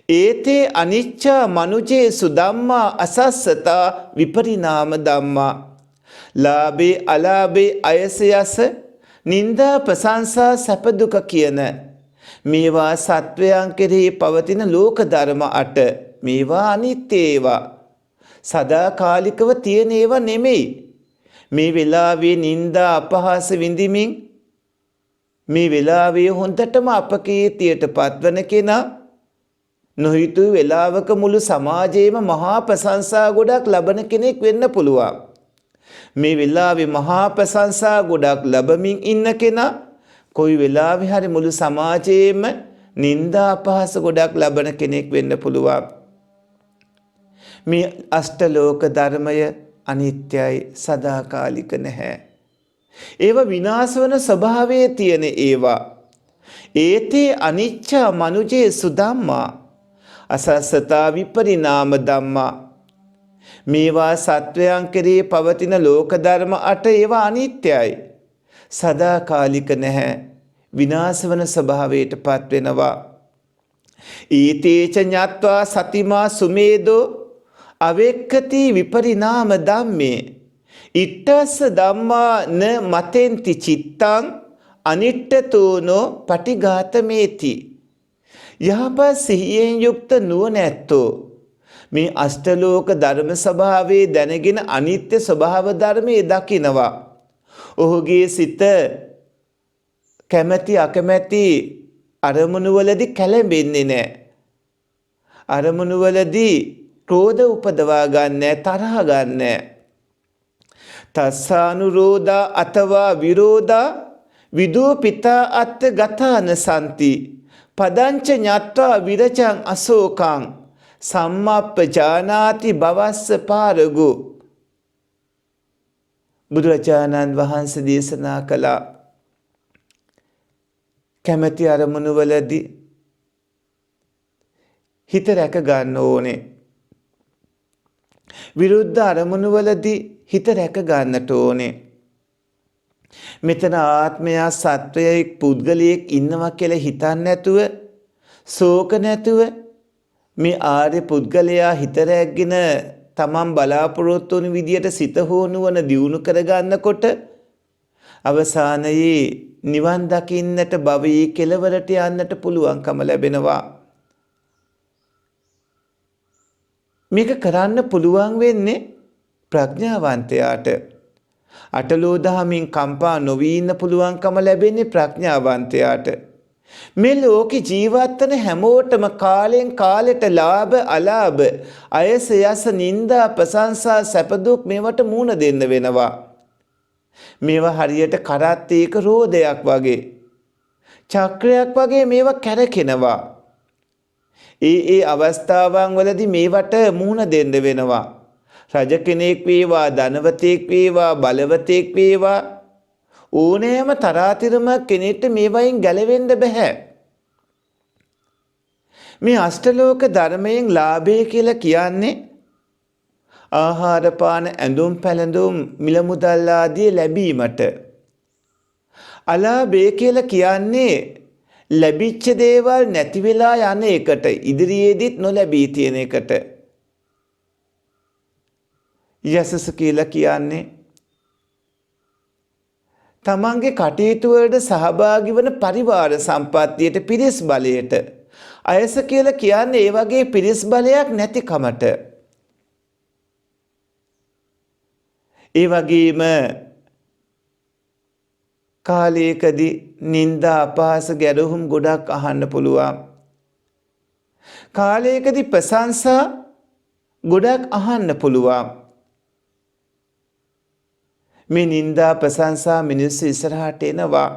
ඒතේ අනිච්චා මනුජේසු ධම්මා අසස්සතා විපරිණාම ධම්මා. ලාභේ අලාභේ අයස යස නින්දා ප්‍රශංසා සැප දුක කියන මේවා සත්වයන් කෙරෙහි පවතින ලෝක ධර්ම අට. මේවා අනිත්‍ය ඒවා, සදාකාලිකව තියෙන ඒවා නෙමෙයි. මේ වෙලාවේ නින්දා අපහාස විඳිමින් මේ වෙලාවේ හොඳටම අපකීර්තියට පත්වන කෙනා නොහිතූ වෙලාවක මුළු සමාජයේම මහා ප්‍රශංසා ගොඩක් ලබන කෙනෙක් වෙන්න පුළුවන්. මේ වෙලාවේ මහා ප්‍රශංසා ගොඩක් ලැබමින් ඉන්න කෙනා කොයි වෙලාවෙ හරි මුළු සමාජයේම නින්දා අපහාස ගොඩක් ලබන කෙනෙක් වෙන්න පුළුවන්. මේ අෂ්ටලෝක ධර්මය අනිත්‍යයි, සදාකාලික නැහැ. ඒවා විනාශ වන ස්වභාවයේ තියෙන ඒවා. ඒතේ අනිච්චා මනුජේසු ධම්මා අසස්සතා විපරිණාම ධම්මා. මේවා සත්වයන් කෙරෙහි පවතින ලෝක ධර්ම අට. ඒවා අනිත්‍යයි, සදාකාලික නැහැ, විනාශ වන ස්වභාවයට පත් වෙනවා. ඊතේච ඤත්වා සතිමා සුමේදෝ අවෙක්කති විපරිණාම ධම්මේ ඉත්තස්ස ධම්මා න මතෙන්ති චිත්තං අනිට්ඨතෝනෝ පටිඝාතමේති. යහපත් සිහියෙන් යුක්ත නුවණැත්තෝ මේ අෂ්ටලෝක ධර්ම ස්වභාවයේ දැනගෙන අනිත්‍ය ස්වභාව ධර්මයේ දකිනවා. ඔහුගේ සිත කැමැති අකමැති අරමුණු වලදී කැළඹෙන්නේ නැහැ. අරමුණු වලදී ක්‍රෝධ උපදවා ගන්නෑ, තරහ ගන්නෑ. තස්සානුරෝධා අතවා විරෝධා විදූපිතා අත්ත ගතාන සන්ති පදංච ඤත්වා විරචං අශෝකං සම්මප්පජානාති භවස්ස පාරගු. බුදුරජාණන් වහන්සේ දේශනා කළා, කැමැති අරමුණු වලදී හිත රැක ගන්න ඕනේ. විරුද්ධ අරමුණු වලදී හිත රැක ගන්නට ඕනේ. මෙතන ආත්මයා සත්වයෙක් පුද්ගලයෙක් ඉන්නවා කියලා හිතන්නේ නැතුව, ශෝක නැතුව මේ ආර්ය පුද්ගලයා හිත රැගෙන තමන් බලාපොරොත්තු වන විදියට සිත හෝනුවන දියුණු කරගන්නකොට අවසානයේ නිවන් දකින්නට, භවයේ කෙලවරට යන්නට පුළුවන්කම ලැබෙනවා. මේක කරන්න පුළුවන් වෙන්නේ ප්‍රඥාවන්තයාට. අටලෝ දහමින් කම්පා නොවී ඉන්න පුළුවන්කම ලැබෙන්නේ ප්‍රඥාවන්තයාට. මේ ලෝකේ ජීවත් වෙන හැමෝටම කාලෙන් කාලෙට ලාභ අලාභ, අයස යස, නිന്ദා ප්‍රශංසා, සැප දුක් මේවට මුහුණ දෙන්න වෙනවා. මේවා හරියට කරත්තයක රෝදයක් වගේ, චක්‍රයක් වගේ මේවා කැරකෙනවා. ඒ අවස්ථාවන් වලදී මේවට මුහුණ දෙන්න වෙනවා. රජ කෙනෙක් වේවා, ධනවතෙක් වේවා, බලවතෙක් වේවා, ඕනෑම තරාතිරම කෙනෙක්ට මේවයින් ගැලවෙන්න බෑ. මේ අෂ්ටලෝක ධර්මයෙන් ලාභය කියලා කියන්නේ ආහාර පාන ඇඳුම් පැළඳුම් මිල මුදල් ආදී ලැබීමට අලාභය කියලා කියන්නේ ලැබිච්ච දේවල් නැති වෙලා යන එකට ඉදිරියේදීත් නොලැබී තියෙන එකට යසස කියලා කියන්නේ තමන්ගේ කටයුතු වලට සහභාගී වන පරිවාර සම්පත්තියට පිරිස් බලයට අයස කියලා කියන්නේ ඒ වගේ පිරිස් බලයක් නැතිකමට ඒ වගේම කාලයකදී නිന്ദා අපහාස ගැරහුම් ගොඩක් අහන්න පුළුවන් කාලයකදී ප්‍රශංසා ගොඩක් අහන්න පුළුවන් මේ නිന്ദා ප්‍රශංසා මිනිස්සු ඉස්සරහට එනවා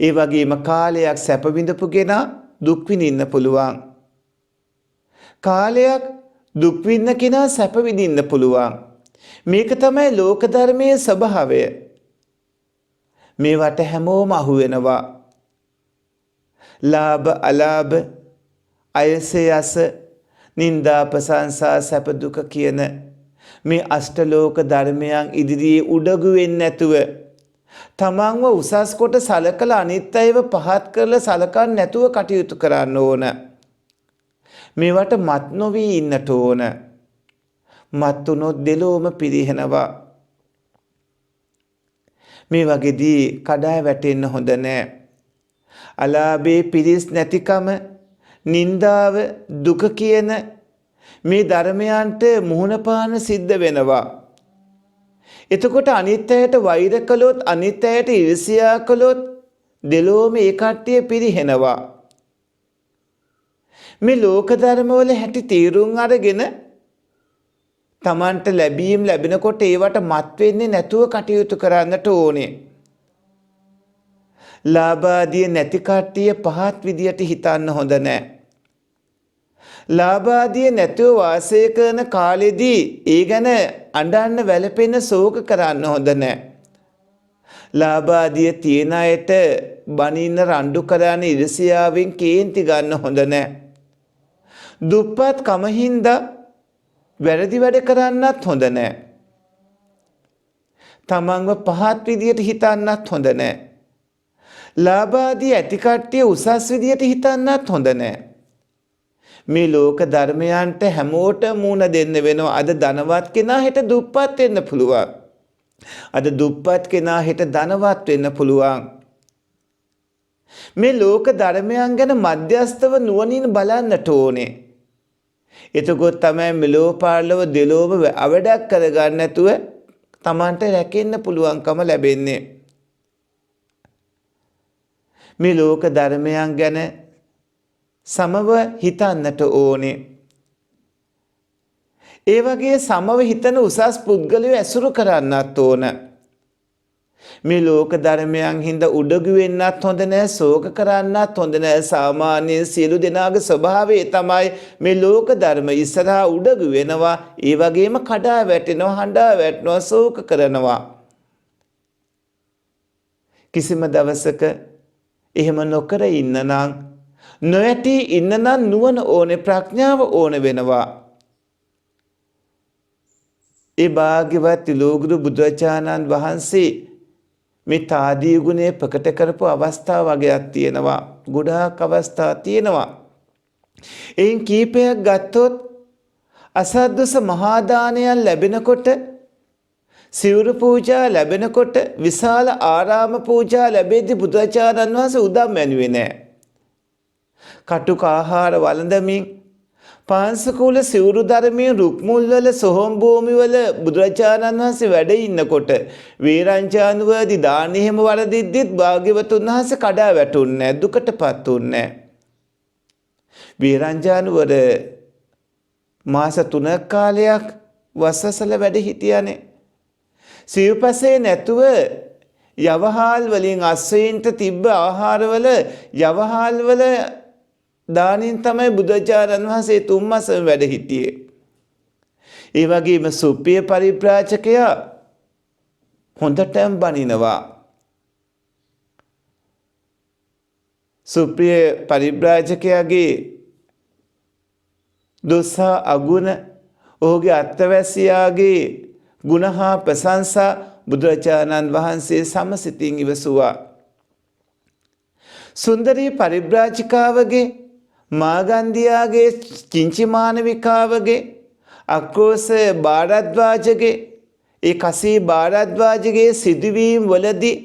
ඒ වගේම කාලයක් සැප විඳපු කෙනා දුක් විඳින්න පුළුවන් කාලයක් දුක් විඳින කෙනා සැප විඳින්න පුළුවන් මේක තමයි ලෝක ධර්මයේ ස්වභාවය මේවට හැමෝම අහු වෙනවා ලාභ අලාභ අයසේ යස නිന്ദා ප්‍රශංසා සැප දුක කියන මේ අෂ්ටලෝක ධර්මයන් ඉදිරියේ උඩගු වෙන්නේ නැතුව තමන්ව උසස් කොට සලකලා අනිත් අයව පහත් කරලා සලකන්නේ නැතුව කටයුතු කරන්න ඕන මේවට මත් නොවී ඉන්නට ඕන මත් වුණොත් දෙලොවම පිරිහෙනවා මේ වගේදී කඩා වැටෙන්න හොඳ නැහැ අලාභේ පිරිස් නැතිකම නිന്ദාව දුක කියන මේ ධර්මයන්ට මුහුණ පාන සිද්ධ වෙනවා එතකොට අනිත් අයට වෛර කළොත් අනිත් අයට ඊර්ෂ්‍යා කළොත් දෙලොවම ඒ කට්ටිය පිරිහෙනවා මේ ලෝක ධර්මවල හැටි තීරුම් අරගෙන තමන්ට ලැබීම් ලැබෙනකොට ඒවට මත් වෙන්නේ නැතුව කටයුතු කරන්නට ඕනේ ලාභ ආදී නැති කට්ටිය පහත් විදියට හිතන්න හොඳ නැහැ ලාභ ආදී නැතුව වාසය කරන කාලෙදී ඒ ගැන අඬන්න වැළපෙන්න ශෝක කරන්න හොඳ නැහැ. ලාභ ආදී තියන අයට බනින්න රණ්ඩු කරන ඉරිසියාවෙන් කේන්ති ගන්න හොඳ නැහැ. දුප්පත් කමින්ද වැරදි වැඩ කරන්නත් හොඳ නැහැ. තමන්ව පහත් විදියට හිතන්නත් හොඳ නැහැ. ලාභ ආදී ඇති කට්ටිය උසස් විදියට හිතන්නත් හොඳ නැහැ. මේ ලෝක ධර්මයන්ට හැමෝටම මුණ දෙන්න වෙනවා. අද ධනවත් කෙනා හෙට දුප්පත් වෙන්න පුළුවන්. අද දුප්පත් කෙනා හෙට ධනවත් වෙන්න පුළුවන්. මේ ලෝක ධර්මයන් ගැන මධ්‍යස්තව නුවණින් බලන්නට ඕනේ. එතකොට තමයි මෙලෝ පාරලව දෙලෝව අවඩක් කරගන්න නැතුව Tamanට රැකෙන්න පුළුවන්කම ලැබෙන්නේ. මේ ලෝක ධර්මයන් ගැන සමව හිතන්නට ඕනේ. ඒ වගේ සමව හිතන උසස් පුද්ගලයෝ ඇසුරු කරන්නත් ඕන. මේ ලෝක ධර්මයන් හින්දා උඩගු වෙන්නත් හොඳ නැහැ, ශෝක කරන්නත් හොඳ නැහැ. සාමාන්‍ය සියලු දෙනාගේ ස්වභාවය තමයි මේ ලෝක ධර්ම ඉස්සරහා උඩගු වෙනවා, ඒ වගේම කඩා වැටෙනවා, හඬා වැටෙනවා, ශෝක කරනවා. කිසිම දවසක එහෙම නොකර ඉන්න නම්, නොයටි ඉන්න නම් නුවණ ඕනේ, ප්‍රඥාව ඕන වෙනවා. ඒ භාග්‍යවත් ලෝකුරු බුදුචානන් වහන්සේ මේ තාදී ගුණය ප්‍රකට කරපු අවස්ථා වගේක් තියෙනවා. ගොඩාක් අවස්ථා තියෙනවා. එයින් කීපයක් ගත්තොත් අසද්දස මහා දානයන් ලැබෙනකොට, සිවුරු පූජා ලැබෙනකොට, විශාල ආරාම පූජා ලැබෙද්දී බුදුචානන් වහන්සේ උදම් මැනුවේ නැහැ. කටුක ආහාර වළඳමින්, පාංශකූල සිවුරු ධර්මයෙන් රුක්මුල් වල සොහොන් භූමි වල බුදුරජාණන් වහන්සේ වැඩ ඉන්නකොට වේරංචානුවදී දාන එහෙම වරදිද්දිත් භාග්‍යවතුන් වහන්සේ කඩා වැටුන්නේ නැහැ, දුකටපත් උන්නේ නැහැ. වේරංචානුවර මාස 3ක කාලයක් වස්සසල වැඩ හිටියානේ. සිව්පසේ නැතුව යවහාල් වලින් අස්වැයින්ට තිබ්බ ආහාරවල යවහාල් වල දානින් තමයි බුදුචාරන් වහන්සේ 3 මාසෙම වැඩ හිටියේ. ඒ වගේම සුප්පිය පරිබ්‍රාජකයා හොඳටම බණිනවා. සුප්පිය පරිබ්‍රාජකයාගේ දොස්සා අගුණ ඔහුගේ අත්වැසියාගේ ගුණ හා ප්‍රශංසා බුදුරජාණන් වහන්සේ සමසිතින් ඉවසුවා. සුන්දරී පරිබ්‍රාජිකාවගේ මාගන්දියාගේ චිංචිමානවිකාවගේ අක්‍රෝස භාරද්වාජගේ ඒ කසී භාරද්වාජගේ සිදුවීම් වලදී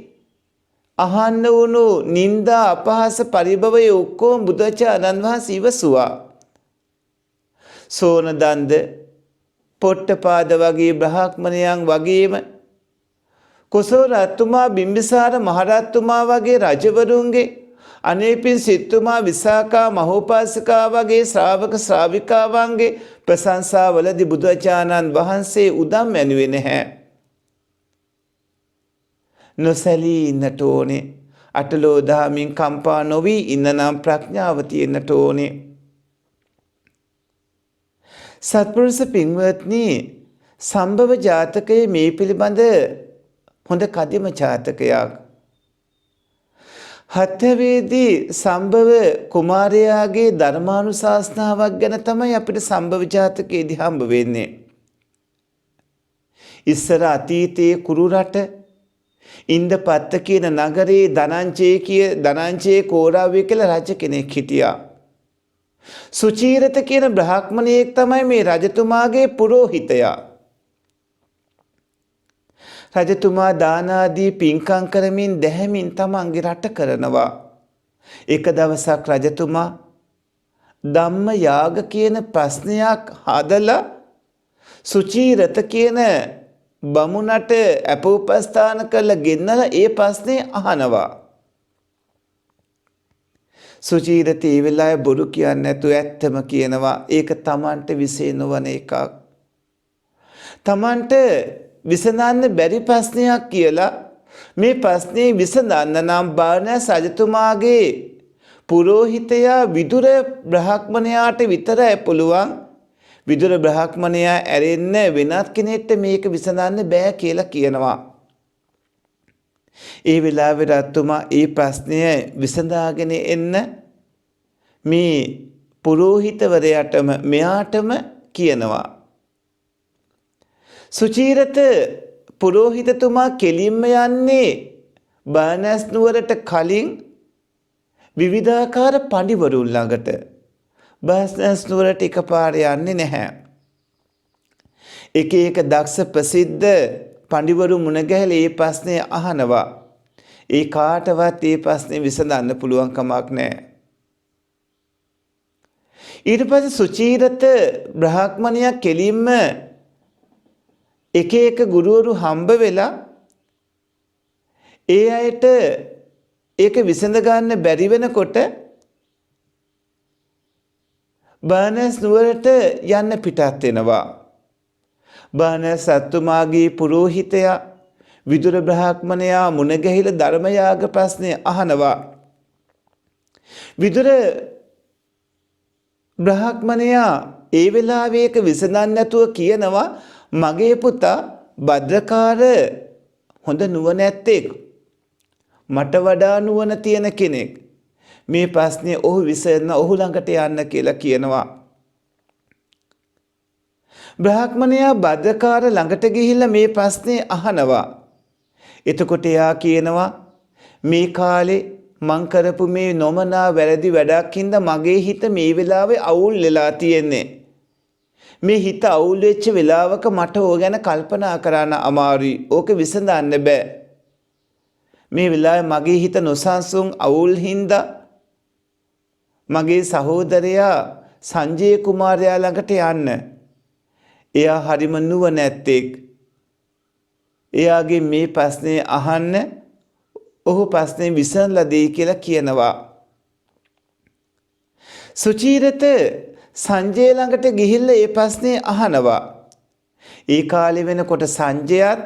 අහන්න වුණු නින්දා අපහාස පරිභවය ඔක්කොම බුදුරජාණන් වහන්සේ ඉවසුවා. සෝනදන්ද පොට්ටපාද වගේ බ්‍රහ්මණයන් වගේම කොසල් රජතුමා බිම්බිසාර මහරජතුමා වගේ රජවරුන්ගේ අනේපින් සිටුමා විසාකා මහෝපාසිකා වගේ ශ්‍රාවක ශ්‍රාවිකාවන්ගේ ප්‍රශංසාවලදී බුදුරජාණන් වහන්සේ උදම් මැනුවේ නැහැ. නොසැලී ඉන්නට ඕනේ. අටලෝ දහමින් කම්පා නොවී ඉන්නනම් ප්‍රඥාව තියෙන්නට ඕනේ. සත්පුරුෂ පින්වත්නි, සම්භව ජාතකයේ මේ පිළිබඳ හොඳ කදිම ජාතකයක්. හත්වේදී සම්භව කුමාරයාගේ ධර්මානුශාසනාවක් ගැන තමයි අපිට සම්භව ජාතකයේදී හම්බ වෙන්නේ. ඉස්සර අතීතයේ කුරු රට ඉන්දපත්ත කියන නගරේ ධනංජය කෝරාවේ කියලා රජ කෙනෙක් හිටියා. සුචීරත කියන බ්‍රාහ්මණයෙක් තමයි මේ රජතුමාගේ පුරෝහිතයා. රජතුමා දාන ආදී පින්කම් කරමින් දැහැමින් තමන්ගේ රට කරනවා. එක දවසක් රජතුමා ධම්ම යාග කියන ප්‍රශ්නයක් හදලා සුචීරත කියන බමුණට අපෝපස්ථාන කරලා ගෙන්නලා ඒ ප්‍රශ්නේ අහනවා. සුචීරත ඒ වෙලාවේ බොරු කියන්නේ නැතුව ඇත්තම කියනවා. ඒක තමන්ට විසේ නොවන එකක්. තමන්ට විසඳන්න බැරි ප්‍රශ්නයක් කියලා මේ ප්‍රශ්නේ විසඳන්න නම් බාණස් රජතුමාගේ පුරෝහිතයා විදුර බ්‍රාහ්මණයාට විතරයි පුළුවන්. විදුර බ්‍රාහ්මණයා ඇරෙන්න වෙනත් කෙනෙක්ට මේක විසඳන්න බෑ කියලා කියනවා. ඒ වෙලාවේ රජතුමා ඒ ප්‍රශ්නය විසඳාගෙන එන්න මේ පුරෝහිතවරයාටම මෙයාටම කියනවා. සුචීරත පුරෝහිතතුමා කෙලින්ම යන්නේ බාණස් නුවරට කලින් විවිධාකාර පඬිවරුන් ළඟට. බාණස් නුවරට එකපාර යන්නේ නැහැ. එක එක දක්ෂ ප්‍රසිද්ධ පඬිවරු මුණ ගැහිලා මේ ප්‍රශ්නේ අහනවා. ඒ කාටවත් මේ ප්‍රශ්නේ විසඳන්න පුළුවන් කමක් නැහැ. ඊට පස්සේ සුචීරත බ්‍රාහ්මණයා කෙලින්ම එක එක ගුරුවරු හම්බ වෙලා ඒ අයට ඒක විසඳ ගන්න බැරි වෙනකොට බාණස් නුවරට යන්න පිටත් වෙනවා. බාණස් රජතුමාගේ පුරෝහිතයා විදුර බ්‍රාහ්මණයා මුණ ගැහිලා ධර්ම යාග ප්‍රශ්නේ අහනවා. විදුර බ්‍රාහ්මණයා ඒ වෙලාවේ ඒක විසඳන්න නැතුව කියනවා, මගේ පුතා භද්‍රකාර හොඳ නුවණැත්තෙක්. මට වඩා නුවණ තියෙන කෙනෙක්. මේ ප්‍රශ්නේ ඔහු විසඳන ඔහු ළඟට යන්න කියලා කියනවා. බ්‍රාහ්මණයා භද්‍රකාර ළඟට ගිහිල්ලා මේ ප්‍රශ්නේ අහනවා. එතකොට එයා කියනවා, මේ කාලේ මං කරපු මේ නොමනා වැරදි වැඩක් හින්දා මගේ හිත මේ වෙලාවේ අවුල් වෙලා තියෙන්නේ. මේ හිත අවුල් වෙච්ච වෙලාවක මට ඕක ගැන කල්පනා කරන්න අමාරුයි. ඕක විසඳන්න බෑ. මේ වෙලාවේ මගේ හිත නොසන්සුන් අවුල් හින්දා මගේ සහෝදරයා සංජය කුමාරයා ළඟට යන්න. එයා හරිම නුවණැත්තෙක්. එයාගේ මේ ප්‍රශ්නේ අහන්න ඔහු ප්‍රශ්නේ විසඳලා දෙයි කියලා කියනවා. සුචීරත සංජය ළඟට ගිහිල්ලා ඒ ප්‍රශ්නේ අහනවා. ඒ කාලේ වෙනකොට සංජයත්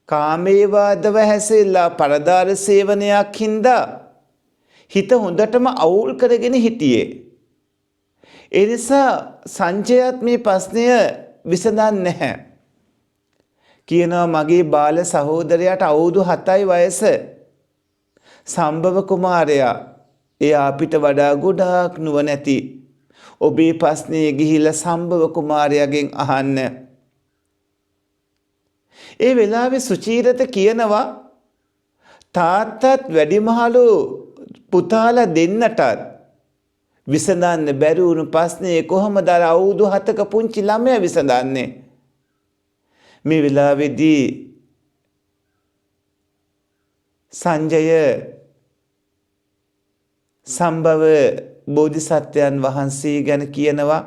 කාමේවාදව හැසිරලා පරදාර සේවනයක් හින්දා හිත හොඳටම අවුල් කරගෙන හිටියේ. ඒ නිසා සංජයත් මේ ප්‍රශ්නය විසඳන්නේ නැහැ. කියනවා, මගේ බාල සහෝදරයාට අවුරුදු 7යි වයස. සම්භව කුමාරයා එයා අපිට වඩා ගොඩාක් නුවණැති. ඔබේ ප්‍රශ්නේ ගිහිල්ලා සම්භව කුමාරයාගෙන් අහන්න. ඒ වෙලාවේ සුචීරත කියනවා තාත්තත් වැඩිමහලු පුතාලා දෙන්නටත් විසඳන්න බැරි වුණු ප්‍රශ්නේ කොහොමද අර අවුරුදු 7ක පුංචි ළමයා විසඳන්නේ? මේ වෙලාවේදී සංජය සම්භව බෝධිසත්වයන් වහන්සේ ගැන කියනවා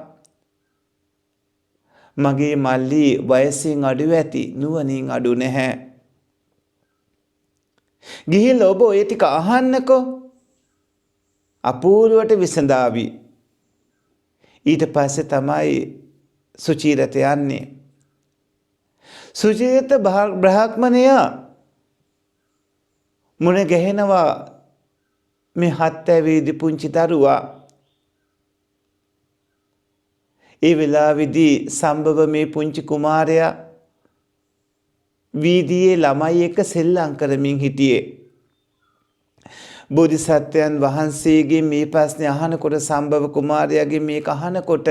මගේ මල්ලි වයසින් අඩු ඇති නුවණින් අඩු නැහැ. ගිහිල්ලා ඔබ ඔය ටික අහන්නකෝ. අපූර්වට විසඳාවි. ඊට පස්සේ තමයි සුචීරත යන්නේ. සුචීරත බ්‍රාහ්මණයා මුණ ගැහෙනවා මේ 7 ඇවිදි පුංචි දරුවා. ඒ වෙලාවේදී සම්භව මේ පුංචි කුමාරයා වීදියේ ළමයි එක්ක සෙල්ලම් කරමින් හිටියේ. බෝධිසත්වයන් වහන්සේගේ මේ ප්‍රශ්නේ අහනකොට සම්භව කුමාරයාගේ මේක අහනකොට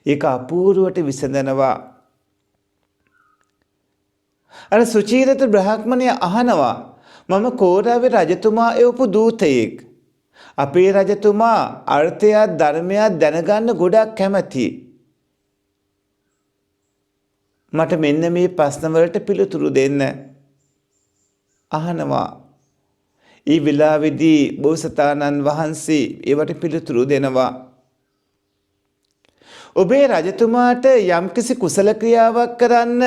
ඒක අපූර්වට විසඳනවා. අර සුචීරත බ්‍රාහ්මණයා අහනවා මම කෝරාවේ රජතුමා එවපු දූතයෙක්. අපේ රජතුමා අර්ථයක් ධර්මයක් දැනගන්න ගොඩක් කැමති. මට මෙන්න මේ ප්‍රශ්න වලට පිළිතුරු දෙන්න. අහනවා. ඊ විලාවේදී බෝසතාණන් වහන්සේ ඒවට පිළිතුරු දෙනවා. ඔබේ රජතුමාට යම්කිසි කුසල ක්‍රියාවක් කරන්න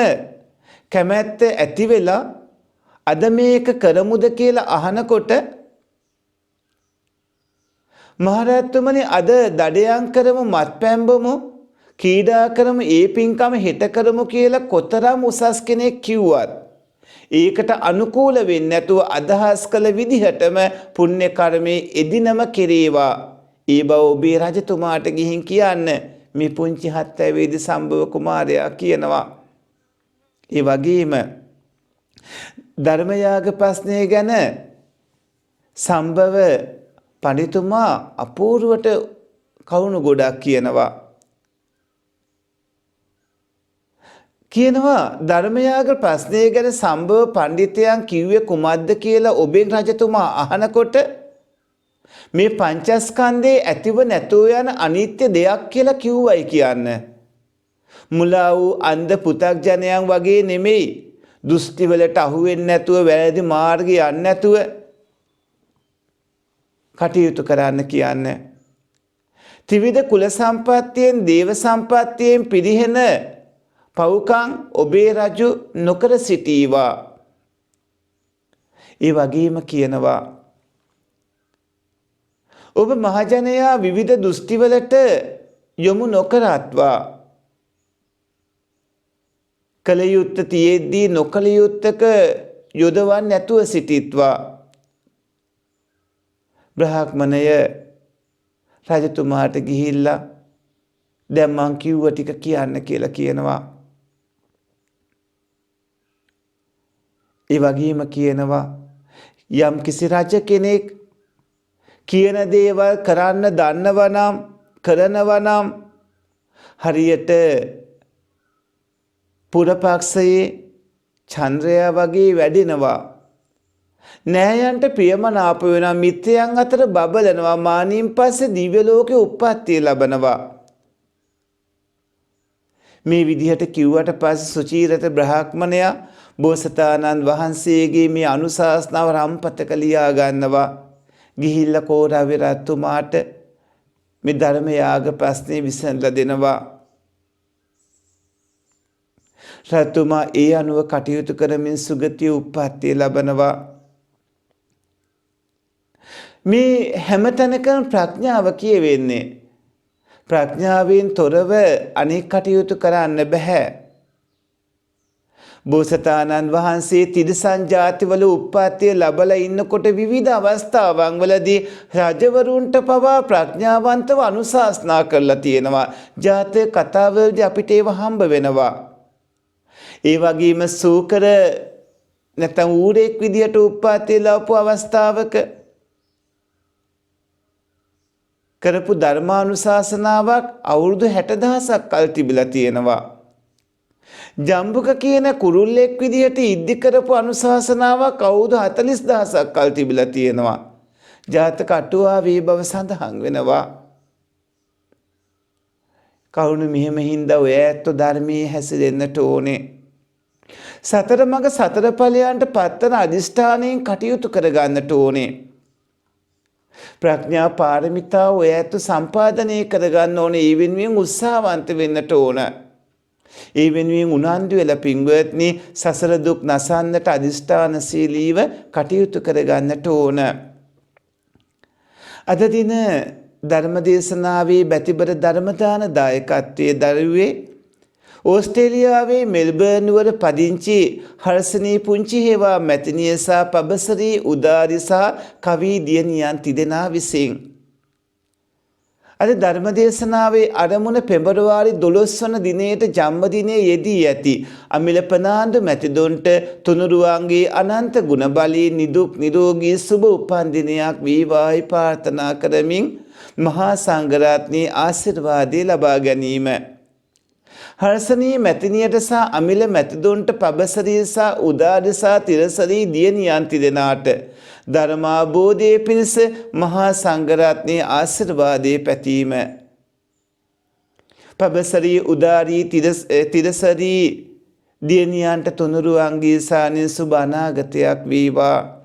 කැමැත්ත ඇති වෙලා අද මේක කරමුද කියලා අහනකොට මහරජතුමනි අද දඩයන් කරමු මත්පැන් බොමු කීඩා කරමු ඒ පින්කම හෙට කරමු කියලා කොතරම් උසස් කෙනෙක් කිව්වත් ඒකට අනුකූල වෙන්නේ නැතුව අදහස් කළ විදිහටම පුණ්‍ය කර්මයේ එදිනම කෙරේවා. ඒ බව ඔබේ රජතුමාට ගිහින් කියන්න මේ පුංචි 7 ඇවිදි සම්භව කුමාරයා කියනවා. ඒ වගේම ධර්මයාග ප්‍රශ්නය ගැන සම්භව පඬිතුමා අපූර්වට කරුණු ගොඩක් කියනවා. ධර්මයාග ප්‍රශ්නය ගැන සම්භව පඬිතයන් කිව්වේ කුමක්ද කියලා ඔබෙන් රජතුමා අහනකොට මේ පංචස්කන්ධේ ඇතිව නැතුව යන අනිත්‍ය දෙයක් කියලා කිව්වයි කියන්න. මුලා වූ අන්ධ පුතග්ජනයන් වගේ නෙමෙයි. දෘෂ්ටි වලට අහු වෙන්නේ නැතුව වැරදි මාර්ගේ යන්නේ නැතුව කටයුතු කරන්න කියන්නේ. ත්‍රිවිධ කුල සම්පත්තියෙන් දේව සම්පත්තියෙන් පිරිහෙන පව්කම් ඔබේ රජු නොකර සිටීවා. ඒ වගේම කියනවා ඔබ මහජනයා විවිධ දෘෂ්ටි වලට යොමු නොකරත්වා. කල යුත්ත තියේදී නොකල යුත්තක යොදවන්නේ නැතුව සිටිත්වා. බ්‍රාහ්මණය රජතුමාට ගිහිල්ලා දැන් මං කිව්ව ටික කියන්න කියලා කියනවා. ඒ වගේම කියනවා යම් කිසි රජ කෙනෙක් කියන දේවල් කරන්න දන්නවා නම් කරනවා නම් හරියට පුරපක්ෂයේ චන්ද්‍රයා වගේ වැඩෙනවා. නෑයන්ට ප්‍රියමනාප වෙනවා. මිත්‍රයන් අතර බබලනවා. මානින් පස්සේ දිව්‍ය ලෝකේ උප්පත්තිය ලබනවා. මේ විදිහට කිව්වට පස්සේ සුචීරත බ්‍රාහ්මණයා බෝසතාණන් වහන්සේගේ මේ අනුශාසනාව රම්පතක ලියා ගන්නවා. ගිහිල්ලා කෝරාවේ රජතුමාට මේ ධර්ම යාග ප්‍රශ්නේ විසඳලා දෙනවා. රජතුමා ඒ අනුව කටයුතු කරමින් සුගතිය උප්පත්තිය ලබනවා. මේ හැමතැනකම ප්‍රඥාව කියවෙන්නේ. ප්‍රඥාවෙන් තොරව අනෙක් කටයුතු කරන්න බෑ. බෝසතාණන් වහන්සේ තිරිසන් ජාතිවල උප්පත්තිය ලැබලා ඉන්නකොට විවිධ අවස්ථාවන් වලදී රජවරුන්ට පවා ප්‍රඥාවන්තව අනුශාසනා කරලා තියෙනවා. ජාතක කතාවලදී අපිට ඒව හම්බ වෙනවා. ඒ වගේම සූකර නැත්නම් ඌරෙක් විදියට උප්පත්තිය ලැබපු අවස්ථාවක කරපු ධර්මානුශාසනාවක් අවුරුදු 60,000ක් කල් තිබිලා තියෙනවා. ජම්බුක කියන කුරුල්ලෙක් විදිහට ඉද්දි කරපු අනුශාසනාවක් අවුරුදු 40,000ක් කල් තිබිලා තියෙනවා. ජාතක අටුවාවේ බව සඳහන් වෙනවා. කවුණු මෙහෙම හින්දා ඔය ඇත්ත ධර්මයේ හැසිරෙන්නට ඕනේ. සතර මඟ සතර ඵලයන්ට පත්තන අදිෂ්ඨානයෙන් කටයුතු කරගන්නට ඕනේ. ප්‍රඥා පාරමිතාව ඔය ඇත්ත සම්පාදනය කරගන්න ඕනේ. ඒ වෙනුවෙන් උත්සාහවන්ත වෙන්නට ඕන. ඒ වෙනුවෙන් උනන්දු වෙලා පින්වත්නි සසර දුක් නසන්නට අදිෂ්ඨානශීලීව කටයුතු කරගන්නට ඕන. අද දින ධර්මදේශනාවේ බැතිබර ධර්මදාන දායකත්වයේ දරුවේ ඕස්ට්‍රේලියාවේ මෙල්බර්න් නුවර පදිංචි හර්ෂණී පුංචි හේවා මැතිණිය සහ පබසරී උදාරි සහ කවි දියණියන් තිදෙනා විසින් අද ධර්මදේශනාවේ අරමුණ පෙබරවාරි 12 වන දිනේට ජන්මදිනයේ යෙදී ඇති අමිල ප්‍රනාන්දු මැතිදොන්ට තුනුරුවන්ගේ අනන්ත ගුණ බලයෙන් නිදුක් නිරෝගී සුබ උපන් දිනයක් වේවායි ප්‍රාර්ථනා කරමින් මහා සංඝරත්නයේ ආශිර්වාදය ලබා ගැනීම. හර්ෂණී මැතිණියට සහ අමිල මැතිදොන්ට පබසරී සහ උදාරි සහ තිරසරී දියණියන් තිදෙනාට ධර්මාබෝධයේ පිණිස මහා සංඝරත්නයේ ආශිර්වාදයේ පැතීම. පබසරී උදාරි තිරසරී දියණියන්ට තුනුරුවන්ගේ සානින් සුබ අනාගතයක් වේවා.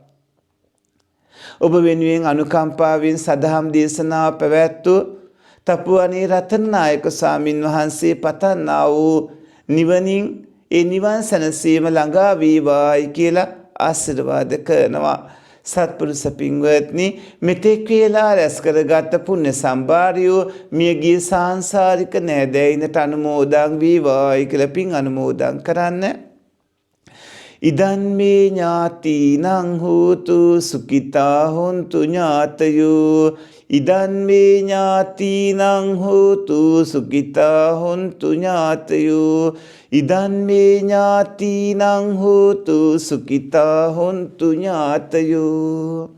ඔබ වෙනුවෙන් අනුකම්පාවෙන් සදහම් දේශනාව පැවැත්වූ තපුවනේ රතනනායක ස්වාමින් වහන්සේ පතන්නා වූ නිවනින් ඒ නිවන් සැනසීම ළඟා වේවායි කියලා ආශිර්වාද කරනවා. සත්පුරුෂ පින්වත්නි මෙතෙක් වේලා රැස් කරගත් පුණ්‍ය සම්භාරයෝ මියගිය සාංශාරික නෑදෑයිනට අනුමෝදන් වේවායි කියලා පින් අනුමෝදන් කරන්න. ඉදන් මේ ඥාතිනං හෝතු සුඛිතා හොන්තු ඥාතයෝ ඉදන් මේ ඥාතිනං හෝතු සුඛිතා හොන්තු ඥාතයෝ ඉදන් මේ ඥාතිනං හෝතු සුඛිතා හොන්තු ඥාතයෝ.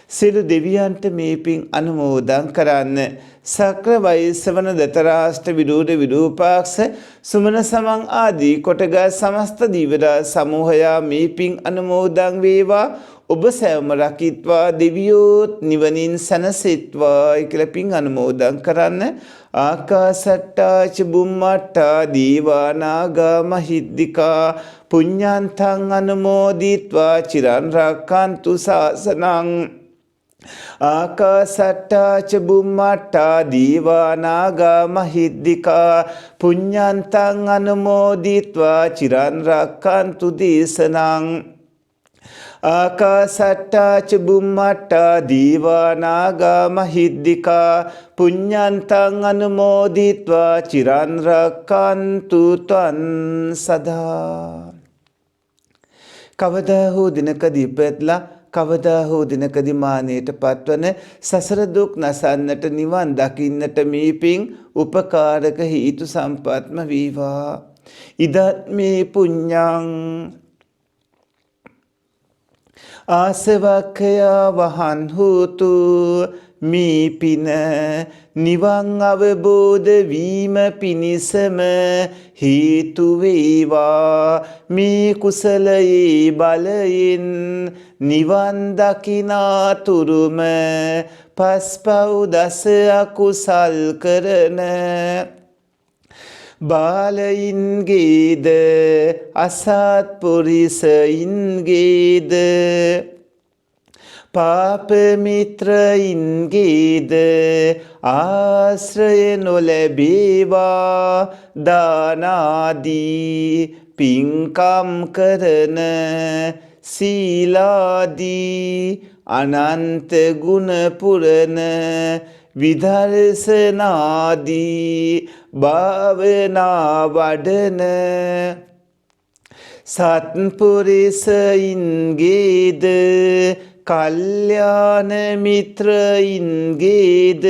සියලු දෙවියන්ට මේ පින් අනුමෝදන් කරන්න. සක්‍ර වෛශ්‍රවණ දතරාෂ්ට විරෝධ විරූපාක්ෂ සුමන සමන් ආදී කොටගත් සමස්ත දීවරා සමූහයා මේ පින් අනුමෝදන් වේවා. ඔබ සැවම රකිත්වා දෙවියෝත් නිවනින් සැනසෙත්වා කියලා පින් අනුමෝදන් කරන්න. ආකාසට්ටා ච බුම්මට්ටා දීවා නාග මහිද්దికා පුඤ්ඤන්තං අනුමෝදිත්වා චිරන් රක්칸තු ශාසනං. ආකාසට්ටා ච බුම්මට්ටා දීවා නාග මහිද්దికා පුඤ්ඤන්තං අනුමෝදිත්වා චිරන් රක්칸තු දේශනං. ආකාසට්ටා ච බුම්මට්ටා දීවා නාග මහිද්దికා පුඤ්ඤන්තං අනුමෝදිත්වා චිරන් රක්칸තු ත්වං සදා. කවදා හෝ දිනකදී ඉපදලා කවදා හෝ දිනකදී මානයට පත්වන සසර දුක් නසන්නට නිවන් දකින්නට මේ පින් උපකාරක හේතු සම්පත්ම වේවා. ඉදත් මේ පුඤ්ඤං ආසවක්ඛයා වහන් හෝතු මේ පින නිවන් අවබෝධ වීම පිණිසම හේතු වේවා. මේ කුසලයේ බලයෙන් නිවන් දකිනාතුරුම පස්පව් දස අකුසල් කරන බාලයින්ගේද අසත්පුරිසයින්ගේද පාප මිත්‍රයින්ගේද ආශ්‍රය නොලැබේවා. දානාදී පින්කම් කරන සීලාදී අනන්ත ගුණ පුරන විදර්ශනාදී භාවනා වඩන සත්පුරිසයින්ගේද කල්යාණ මිත්‍රයින්ගේද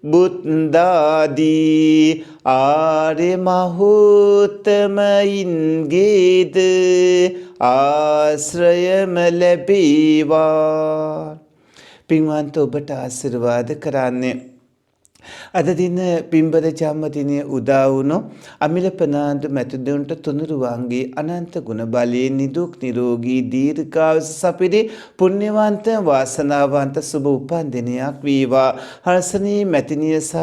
බුද්ධාදී ආර්ය මහෝත්තමයින්ගේද ආශ්‍රයම ලැබේවා. පින්වන්ත ඔබට ආශිර්වාද කරන්නේ අද දින පින්බර ජන්මදිනය උදා වුණු අමිල ප්‍රනාන්දු මැතිතුන්ට තුනුරුවන්ගේ අනන්ත ගුණ බලයෙන් නිදුක් නිරෝගී දීර්ඝායුෂ සපිරි පුණ්‍යවන්ත වාසනාවන්ත සුබ උපන්දිනයක් වේවා. හර්ෂණී මැතිනිය සහ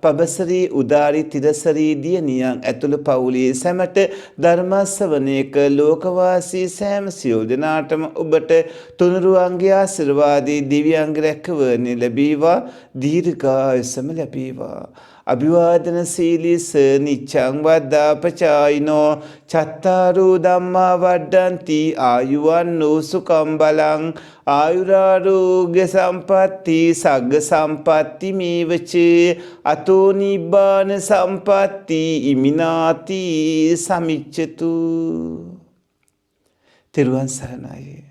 පබසරී උදාරි තිරසරී දියණියන් ඇතුළු පවුලේ සැමට ධර්ම ශ්‍රවණයක ලෝකවාසී සෑම සියලු දෙනාටම ඔබට තුනුරුවන්ගේ ආශිර්වාදයේ දිව්‍යාංග රැකවරණය ලැබේවා. දීර්ඝායුෂම ලැබේවා. අභිවාදන සීලිස නිච්ඡං වද්දාපචායිනෝ චත්තාරෝ ධම්මා වඩ්ඩಂತಿ ආයුවන්නෝ සුඛං බලං ආයුරාරෝග්‍ය සම්පatti සග්ග සම්පatti මේවච අතෝ නිබ්බාන සම්පatti ඉමිනාති සමිච්ඡතු. තෙරුවන් සරණයි.